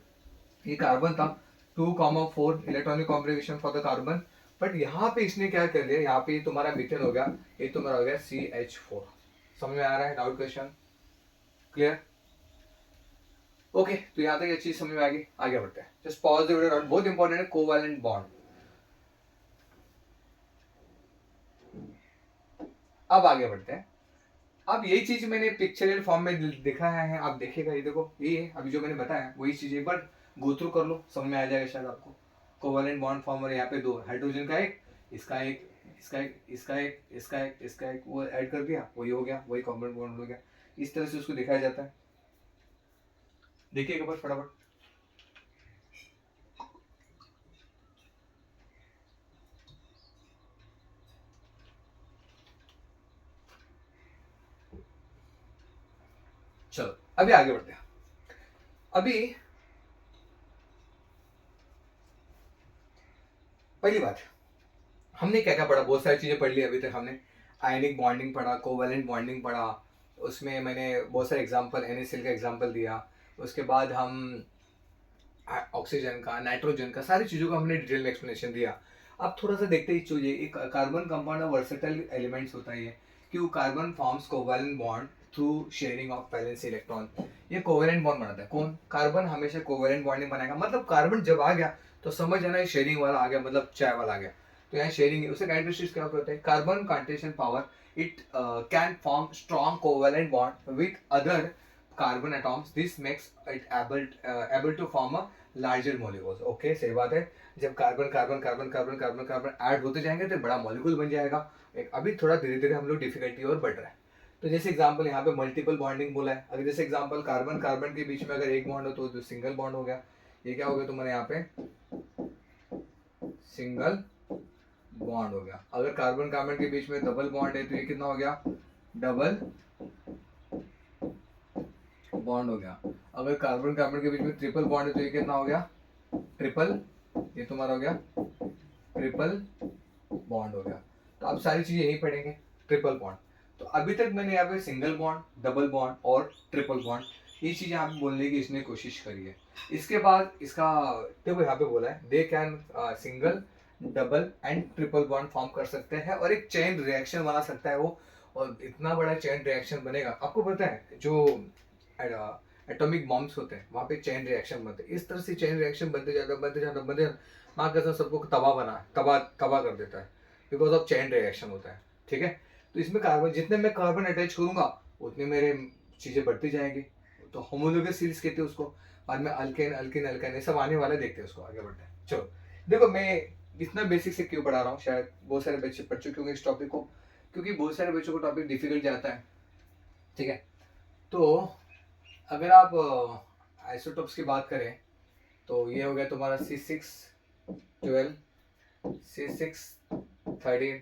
ये कार्बन था, 2,4 electronic configuration for the carbon, but यहाँ पे इसने क्या कर दिया, यहाँ पे तुम्हारा मीथेन हो गया, ये तुम्हारा हो गया CH4। समझ में आ रहा है, डाउट क्वेश्चन क्लियर, ओके तो यहाँ तक ये चीज समझ में आ गई, आगे बढ़ते हैं, जस्ट पॉज द वीडियो, बहुत इंपॉर्टेंट है कोवैलेंट बॉन्ड। अब आगे बढ़ते हैं, अब यही चीज मैंने पिक्चरल फॉर्म में दिखाया है, आप देखिएगा, ये देखो ये है अभी जो मैंने बताया वही चीज, एक बार गो थ्रू कर लो, समझ में आ जाएगा शायद आपको। कोवैलेंट बॉन्ड फॉर्म, और यहाँ पे 2 हाइड्रोजन का एक, इसका एक, इसका एक, इसका एक, इसका एक, इसका एक, वो ऐड कर दिया, वही हो गया, वही कोवैलेंट बॉन्ड हो गया, इस तरह से उसको दिखाया जाता है, देखिएगा बस फटाफट। चलो अभी आगे बढ़ते हैं, अभी पहली बात, हमने क्या क्या पढ़ा, बहुत सारी चीजें पढ़ ली अभी तक हमने, आयनिक बॉन्डिंग पढ़ा, कोवैलेंट बॉन्डिंग पढ़ा, उसमें मैंने बहुत सारे एग्जांपल NaCl का एग्जांपल दिया, उसके बाद हम ऑक्सीजन का, नाइट्रोजन का, सारी चीज़ों का हमने डिटेल में एक्सप्लेनेशन दिया। अब थोड़ा सा देखते ही चाहिए, एक carbon compound of versatile elements होता है ये, कि वो carbon forms covalent bond through sharing of valence electron, ये कोवैलेंट बॉन्ड बनाता है कौन, कार्बन हमेशा कोवैलेंट बॉन्डिंग बनाएगा, मतलब कार्बन जब आ गया तो समझ जाना शेयरिंग वाला आ गया, मतलब चाय वाला आ गया, तो यहाँ शेयरिंग है, उसके कैरेक्टरिस्टिक्स क्या होते हैं, carbon catenation power, it can form strong covalent bond with other carbon atoms, this makes it able to form a larger molecules. Okay सही बात है, जब carbon carbon carbon carbon carbon carbon add होते जाएंगे तो बड़ा मॉलिक्यूल बन जाएगा, एक अभी थोड़ा धीरे धीरे हम लोग डिफिकल्टी और बढ़ रहा है। तो जैसे एग्जांपल यहाँ पे मल्टीपल बॉन्डिंग बोला है, अगर जैसे एग्जांपल कार्बन कार्बन के बीच में अगर एक बॉन्ड हो तो सिंगल बॉन्ड हो गया, ये क्या हो गया तुम्हारे यहाँ पे सिंगल बॉन्ड हो गया, अगर कार्बन कार्बन के बीच में डबल बॉन्ड है तो ये कितना हो गया, डबल बॉन्ड हो गया। अगर कार्बन कार्बन के बीच में ट्रिपल बॉन्ड है तो ये कितना हो गया, ट्रिपल, ये तुम्हारा हो गया ट्रिपल बॉन्ड हो गया। तो आप सारी चीजें यही पढ़ेंगे, ट्रिपल बॉन्ड। तो अभी तक मैंने यहाँ पे सिंगल बॉन्ड, डबल बॉन्ड और ट्रिपल बॉन्ड ये चीजें यहाँ पे बोलने की इसने कोशिश करी है। इसके बाद इसका देखो यहाँ पे बोला है they can single, double and triple bond form कर सकते हैं और एक चेन रिएक्शन बना सकता है वो। और इतना बड़ा चेन रिएक्शन बनेगा, आपको पता है जो एटॉमिक बॉम्ब्स होते हैं वहाँ पे चेन रिएक्शन बनते हैं, इस तरह से चेन रिएक्शन बनते जाता बनते जाता बनते जाता, माँ कसम सबको तबाह तबाह कर देता है, बिकॉज ऑफ चेन रिएक्शन होता है। ठीक है, तो इसमें कार्बन, जितने मैं कार्बन अटैच करूंगा उतने मेरे चीजें बढ़ती जाएंगी। तो होमोलोगस सीरीज कहते हैं उसको, बाद में अल्केन अल्किन अल्काइन ये सब आने वाले, देखते हैं उसको आगे बढ़ते हैं। चलो देखो, मैं इतना बेसिक से क्यों पढ़ा रहा हूँ, शायद बहुत सारे बच्चे पढ़ चुके होंगे इस टॉपिक को, क्योंकि बहुत सारे बच्चों को टॉपिक डिफिकल्ट जाता है। ठीक है, तो अगर आप आइसोटोप्स की बात करें तो ये हो गया तुम्हारा C612, C613,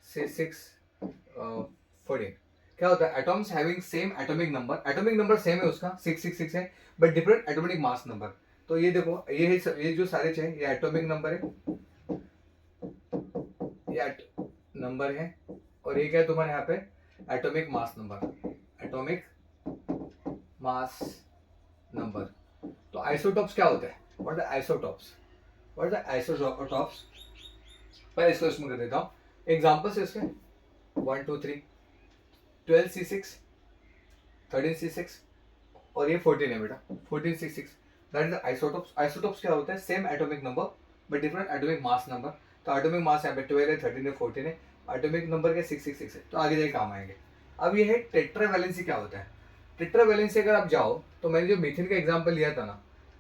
C614। क्या होता है, atoms having same atomic number same है उसका 666 है, but different atomic mass number. तो ये देखो, ये जो सारे चेन, ये एटॉमिक नंबर है, ये नंबर है, और ये क्या है तुम्हारे यहाँ पे एटॉमिक मास नंबर। तो आइसोटॉप्स क्या होता है, व्हाट द आइसोटॉप्स, पहले इसको इसमें कर देता हूँ एग्जांपल्स है इसके 1 2 3 12C6, 13C6 और ये 14 है बेटा, 14C6, that is the isotopes. Isotopes क्या होता है, same atomic number but different atomic mass number. तो एटॉमिक मास यहाँ पे 12 है, 13 है, 14 है, एटॉमिक नंबर के 666 है, तो आगे जाके काम आएंगे। अब ये है टेट्रावैलेंसी। क्या होता है टेट्रावैलेंसी, अगर आप जाओ तो मैंने जो मीथेन का एग्जांपल लिया था ना,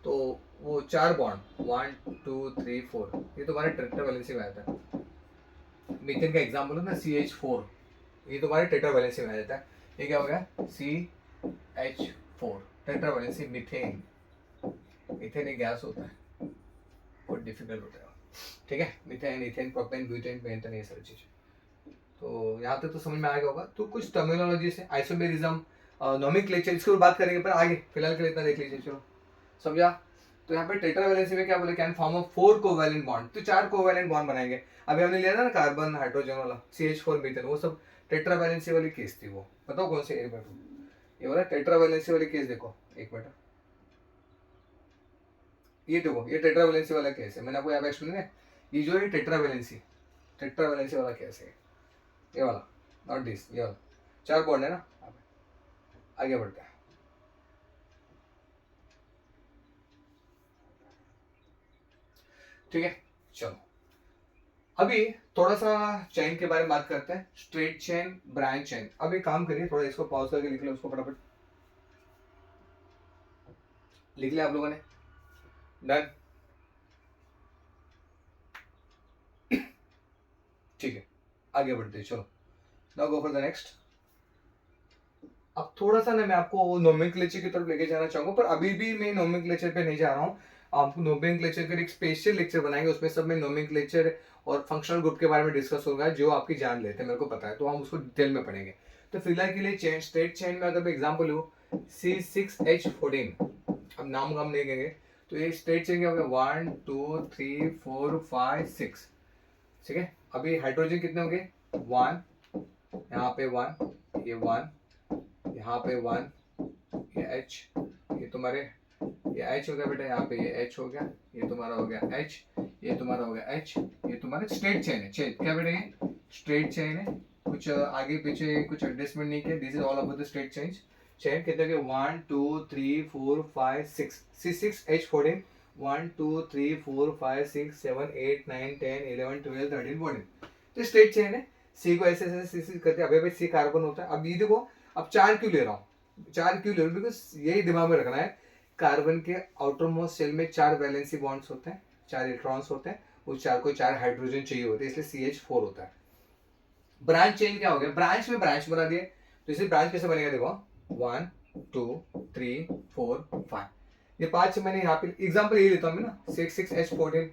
तो वो 4 बॉन्ड 1 2 3 4 ये तुम्हारे टेट्रावैलेंसी में आता है। मीथेन का एग्जांपल है ना CH4, ये तुम्हारे टेट्रावैलेंसी में आ जाता है। ये क्या हो गया CH4 टेट्रावैलेंसी, मीथेन एक गैस होता है, बहुत डिफिकल्ट होता है। ठीक है, methane, ethane, propane, butane, pentane, ये सारी चीजें। तो यहाँ तक तो समझ में आ गया होगा। तो कुछ टर्मिनोलॉजी से आइसोमेरिज्म, नोमेनक्लेचर, इसके ऊपर बात करेंगे, पर आगे फिलहाल के लिए इतना देख लीजिए। चलो समझा। तो यहाँ पे टेट्रावैलेंसी में क्या बोले, can form of 4 covalent bond, तो 4 कोवैलेंट बॉन्ड बनाएंगे। अभी हमने लिया था ना कार्बन हाइड्रोजन वाला CH4 मीथेन, वो सब टेट्रावैलेंसी वाली केस थी। वो बताओ कौन सी, एक मिनट, ये वाला टेट्रावैलेंसी वाली केस देखो एक मिनट, ये देखो, ये टेट्रावैलेंसी वाला केस है, मैंने आपको यहाँ पे एक्सप्लेन है। ये जो है टेट्रावैलेंसी वाला केस है, ये वाला, नॉट दिस, ये वाला 4 बॉन्ड है ना। आगे बढ़ते हैं। ठीक है, चलो अभी थोड़ा सा चेन के बारे में बात करते हैं, स्ट्रेट चेन, ब्रांच चेन। अब एक काम करिए, थोड़ा इसको पॉज करके लिख लो, उसको फटाफट लिख लिया आप लोगों ने, डन। ठीक है, आगे बढ़ते हैं, चलो now go for the next. अब थोड़ा सा ना मैं आपको नोमेनक्लेचर की तरफ लेके जाना चाहूंगा, पर अभी भी मैं नोमेनक्लेचर पे नहीं जा रहा हूँ। आपको नोमेनक्लेचर का एक स्पेशल लेक्चर बनाएंगे, उसमें सब में नोमेनक्लेचर और फंक्शनल ग्रुप के बारे में डिस्कस होगा, जो आपकी जान लेते हैं मेरे को पता है, तो हम उसको डिटेल में पढ़ेंगे। तो फिलहाल के लिए चेन, स्ट्रेट चेन में अगर मैं एग्जाम्पल लूँ C6H14, अब नाम हम नहीं लेंगे, तो ये स्ट्रेट चेन क्या हो गया 1 2 3 4 5 6। ठीक है, अभी हाइड्रोजन कितने हो गए 1, यहाँ पे 1, ये 1, यहाँ पे 1, ये H, ये तुम्हारे ये H हो गया बेटा, यहाँ पे ये H हो गया, ये तुम्हारा हो गया H, ये तुम्हारा हो गया H, ये तुम्हारा स्ट्रेट चेन है। चेन क्या बेटा, ये स्ट्रेट चेन है, कुछ आगे पीछे कुछ एडजस्टमेंट नहीं किया, this is all about the straight chain. Chain कितने के 1 2 3 4 5 6, C6H14 1 2 3 4 5 6 7 8 9 10 11 12 13 14, तो स्ट्रेट चेन है। सी को ऐसे ऐसे सी करते हैं, अभी सी कार्बन होता है। अब ये देखो, अब 4 क्यों ले रहा हूँ, 4 क्यों ले रहा हूँ, बिकॉज यही दिमाग में रखना है, कार्बन के आउटर मोस्ट शेल में 4 वैलेंसी बॉन्ड्स होते हैं, 4 इलेक्ट्रॉन्स होते हैं, उस 4 को 4 हाइड्रोजन चाहिए होते हैं, इसलिए CH4 होता है। ब्रांच चेन क्या हो गया, ब्रांच में ब्रांच बना दिए, तो इसे ब्रांच कैसे बनेगा, देखो 1 2 3 4 5, ये 5 मैंने यहाँ पे एग्जांपल ये लेता हूँ मैं ना, 6H14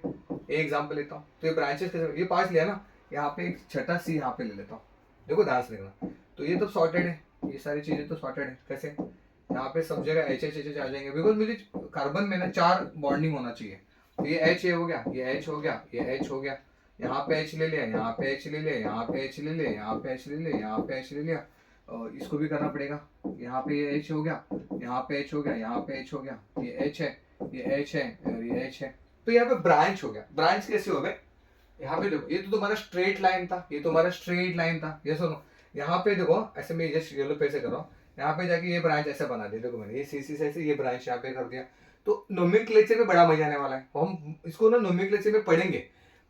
ये एग्जांपल लेता हूँ, तो ये ब्रांचेस कैसे, ये 5 लिया ना, यहाँ पे एक छठा C यहाँ पे ले लेता हूँ, देखो ध्यान से देखना। तो ये तो सॉर्टेड है, ये सारी चीजें तो सॉर्टेड है। कैसे? यहाँ पे सब जगह एच एच एच एच आ जाएंगे, बिकॉज मुझे कार्बन में ना 4 बॉन्डिंग होना चाहिए। तो ये एच ए हो गया, ये एच हो गया, ये एच हो गया, यहाँ पे एच ले लिया, यहाँ पे एच ले लिया, यहाँ पे एच ले लिया, यहाँ पे एच ले लिया, यहाँ पे एच ले लिया, और इसको भी करना पड़ेगा। यहाँ पे ये एच हो गया, यहाँ पे एच हो गया, यहाँ पे एच हो गया, ये एच है, ये एच है और ये एच है। तो यहाँ पे ब्रांच हो गया। ब्रांच कैसे हो गए? यहाँ पे देखो, ये तो तुम्हारा स्ट्रेट लाइन था, ये तुम्हारा स्ट्रेट लाइन था, ये सुनो। यहाँ पे देखो ऐसे मैं जस्ट येलो पे से कर रहा हूँ, यहाँ पे जाके ये ब्रांच ऐसे बना दिया। देखो मैंने ये सी से ऐसे ये ब्रांच यहाँ पे कर दिया। तो नोमेनक्लेचर में बड़ा मजा आने वाला है, हम इसको ना नोमेनक्लेचर में पढ़ेंगे,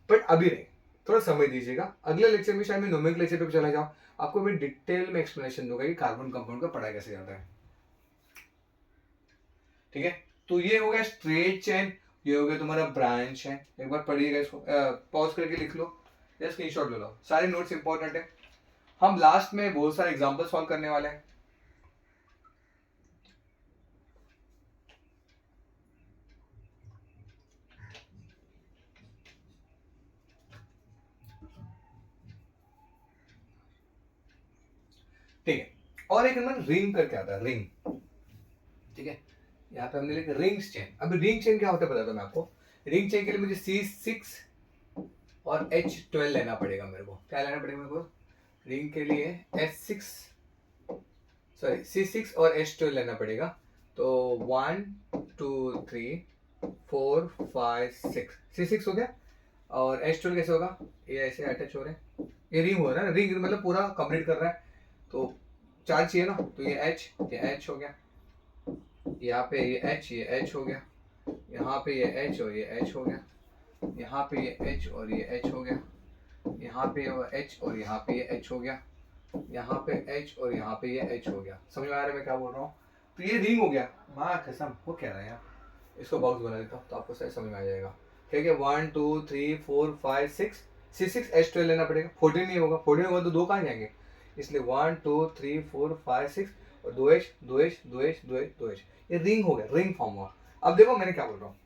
बट अभी नहीं, थोड़ा समय दीजिएगा। अगले लेक्चर में शायद मैं नोमेनक्लेचर पे चला जाऊँ, आपको मैं डिटेल में एक्सप्लेनेशन दूंगा कि कार्बन कंपाउंड का पढ़ा कैसे जाता है। ठीक है, तो ये हो गया स्ट्रेट चेन, ये हो गया तुम्हारा ब्रांच है। एक बार पढ़िएगा इसको, पॉज करके लिख लो या स्क्रीनशॉट ले लो, सारे नोट्स इंपॉर्टेंट है। हम लास्ट में बहुत सारे एग्जांपल सॉल्व करने वाले हैं। ठीक है, और एक नंबर रिंग करके आता है, रिंग। ठीक है, यहाँ पे हमने लिखा रिंग्स चेन। अभी रिंग चेन क्या होता है बताता हूँ मैं आपको। रिंग चेन के लिए मुझे C6 और H12 लेना पड़ेगा। मेरे को क्या लेना पड़ेगा? मेरे को रिंग के लिए C6 और H12 लेना पड़ेगा। तो 1 2 3 4 5 6, C6 हो गया। और H12 कैसे होगा? ये ऐसे अटैच हो रहे हैं, ये रिंग हो रहा है ना, रिंग मतलब पूरा कंप्लीट कर रहा है। तो 4 चाहिए ना, तो ये H हो गया, यहाँ पे ये H हो गया, यहाँ पे ये H और ये H हो गया, यहाँ पे ये H और ये H हो गया, यहाँ पे ये H और यहाँ पे ये H हो गया, यहाँ पे H और यहाँ पे ये H हो गया। समझ में आ रहा है मैं क्या बोल रहा हूँ? तो ये रिंग हो गया। माँ कसम, वो कह रहा है यार, इसको बॉक्स बना देता हूँ तो आपको सही समझ में आ जाएगा। ठीक है, 1 2 3 4 5 6, C6 H12 लेना पड़ेगा। 14 नहीं होगा, 14 होगा तो 2 कहाँ जाएंगे, इसलिए 1 2 3 4 5 6 और 2H, ये रिंग हो गया, रिंग फॉर्म हुआ। अब देखो मैंने क्या बोल रहा हूँ,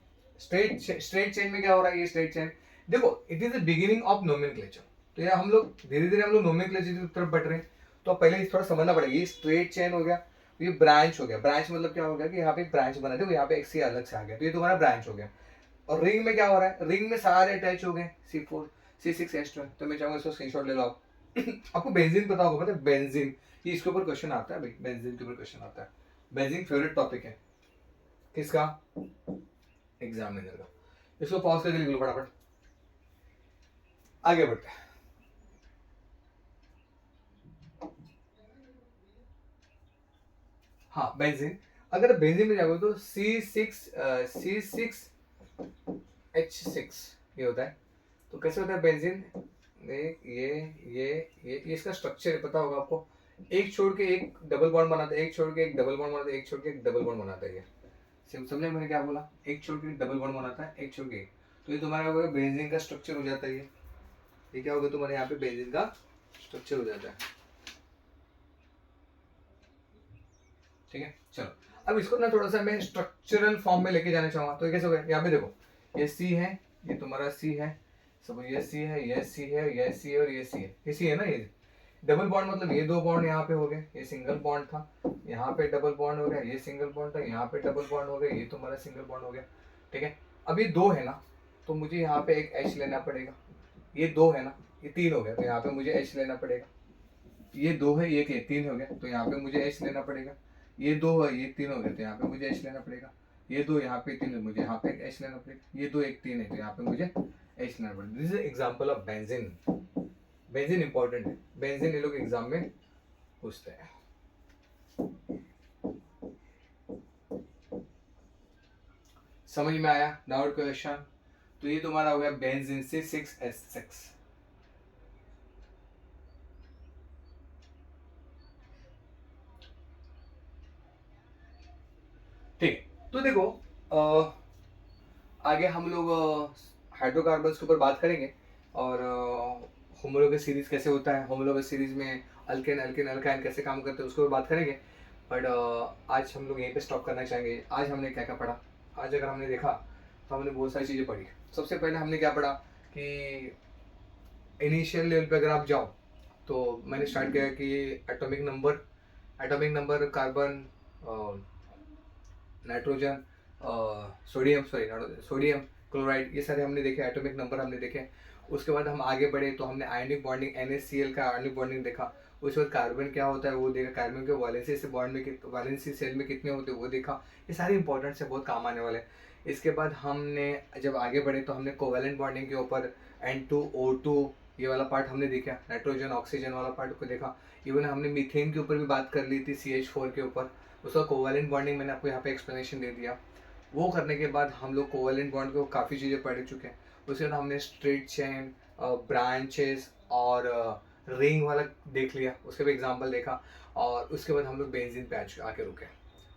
स्ट्रेट चेन में क्या हो रहा है? ये स्ट्रेट चेन देखो, it is the beginning of nomenclature. तो यार हम लोग धीरे धीरे हम लोग नोमेनक्लेचर की तरफ बढ़ रहे हैं, तो पहले थोड़ा समझना पड़ेगा। ये स्ट्रेट चेन हो गया, ये ब्रांच हो गया। ब्रांच मतलब क्या हो गया कि यहाँ पे एक ब्रांच बना, देखो यहाँ पे एक सी अलग से आ गया, तो ये तुम्हारा ब्रांच हो गया। और रिंग में क्या हो रहा है? रिंग में सारे अटैच हो गए, C4 C6 H12। तो मैं चाहूंगा इसको स्क्रीनशॉट ले लो आप। आपको बेंजीन पता होगा, पता है बेंजीन, ये इसके ऊपर क्वेश्चन आता है भाई, बेंजीन के ऊपर क्वेश्चन आता है। बेंजीन फेवरेट टॉपिक है किसका? एग्जामिनर का। इसको पॉज करके लिख लो फटाफट, आगे बढ़ते हैं। हाँ बेंजीन, अगर बेंजीन में जाओगे तो C6 H6 ये होता है। तो कैसे होता है बेंजीन? ये इसका स्ट्रक्चर पता होगा आपको। एक छोड़ के एक डबल बॉन्ड बनाता है, एक छोड़ के एक डबल बॉन्ड बनाता है, एक छोड़ के एक डबल बॉन्ड बनाता है। ये समझे मैंने क्या बोला? एक छोड़ के एक डबल बॉन्ड बनाता है, एक छोड़ के एक। तो ये तुम्हारा हो गया बेंजीन का स्ट्रक्चर हो जाता है। ये क्या होगा तुम्हारे यहाँ पे बेंजीन का स्ट्रक्चर हो जाता है। ठीक है, चलो अब इसको ना थोड़ा सा मैं स्ट्रक्चरल फॉर्म में लेके जाना चाहूंगा। तो ये कैसे हो गया? यहाँ पे देखो, ये C है, ये तुम्हारा C है, सब ये C है, ये C है, ये C है और ये C है, ये C है ना। ये डबल बॉन्ड मतलब ये 2 बॉन्ड यहाँ पे हो गए, ये सिंगल बॉन्ड था, यहाँ पे डबल बॉन्ड हो गया, ये सिंगल बॉन्ड था, यहाँ पे डबल बॉन्ड हो गया, ये तुम्हारा सिंगल बॉन्ड हो गया। ठीक है, अब ये 2 है ना, तो मुझे यहाँ पे एक H लेना पड़ेगा। ये 2 है ना, ये 3 हो गया, तो यहाँ पे मुझे H लेना पड़ेगा। ये 2 है, ये 3 हो गया, तो यहाँ पे मुझे H लेना पड़ेगा। ये 2 है, ये 3 हो गया, तो यहाँ पे मुझे H लेना पड़ेगा। ये 2 यहाँ पे 3 है, मुझे यहाँ पे H लेना पड़ेगा। ये 2 1 3 है, तो यहाँ पे मुझे H लेना पड़ेगा। This is example of benzene. Benzene important है, बेंजीन ये लोग एग्जाम में पूछते हैं। समझ में आया? Doubt question? तो ये तुम्हारा हो गया बेंजीन C6H6। ठीक, तो देखो आगे हम लोग हाइड्रोकार्बन्स के ऊपर बात करेंगे, और होमोलोगस सीरीज कैसे होता है, होमोलोगस सीरीज में अल्केन अल्केन अल्काइन कैसे काम करते हैं उसके ऊपर बात करेंगे। बट आज हम लोग यहीं पे स्टॉप करना चाहेंगे। आज हमने क्या क्या पढ़ा? आज अगर हमने देखा तो हमने बहुत सारी चीज़ें पढ़ी। सबसे पहले हमने क्या पढ़ा कि इनिशियल लेवल पे अगर आप जाओ तो मैंने स्टार्ट किया कि atomic number carbon, nitrogen, sodium chloride, ये सारे हमने देखे, एटॉमिक नंबर हमने देखे। उसके बाद हम आगे बढ़े तो हमने आयनिक बॉन्डिंग, NaCl का आयनिक बॉन्डिंग देखा। उसके बाद कार्बन क्या होता है वो देखा, कार्बन के वैलेंसी से बॉन्ड में वैलेंसी सेल में कितने होते हैं वो देखा। ये सारे इंपॉर्टेंट से बहुत काम आने वाले हैं। इसके बाद हमने जब आगे बढ़े तो हमने कोवेलेंट बॉन्डिंग के ऊपर N2O2 ये वाला पार्ट हमने देखा, नाइट्रोजन ऑक्सीजन वाला पार्ट को देखा। इवन हमने मीथेन के ऊपर भी बात कर ली थी, CH4 के ऊपर। उसका कोवेलेंट बॉन्डिंग मैंने आपको यहाँ पे एक्सप्लेनेशन दे दिया। वो करने के बाद हम लोग कोवेलेंट बॉन्ड को काफ़ी चीज़ें पढ़ चुके हैं। उसके बाद हमने स्ट्रेट चेन, ब्रांचेस और रिंग वाला देख लिया, उसके भी एग्जांपल देखा। और उसके बाद हम लोग बेंजीन पे आके रुके।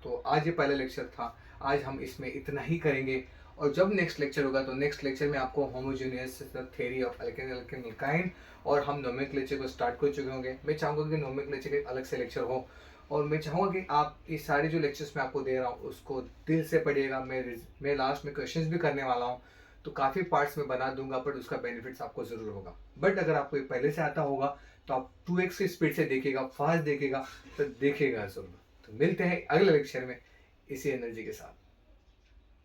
तो आज ये पहला लेक्चर था, आज हम इसमें इतना ही करेंगे। और जब नेक्स्ट लेक्चर होगा तो नेक्स्ट लेक्चर में आपको homogeneous theory of alkane alkyne और हम नोमेनक्लेचर को स्टार्ट कर चुके होंगे। मैं चाहूँगा कि नोमेनक्लेचर का एक अलग से लेक्चर हो, और मैं चाहूँगा कि आप इस सारे जो लेक्चर्स मैं आपको दे रहा हूँ उसको दिल से पढ़िएगा। मैं लास्ट में क्वेश्चंस भी करने वाला हूँ, तो काफ़ी पार्ट्स में बना दूंगा, बट उसका बेनिफिट्स आपको ज़रूर होगा। बट अगर आपको ये पहले से आता होगा तो आप 2x की स्पीड से देखिएगा, फास्ट देखिएगा, तो देखिएगा ज़रूर। तो मिलते हैं अगले लेक्चर में इसी एनर्जी के साथ।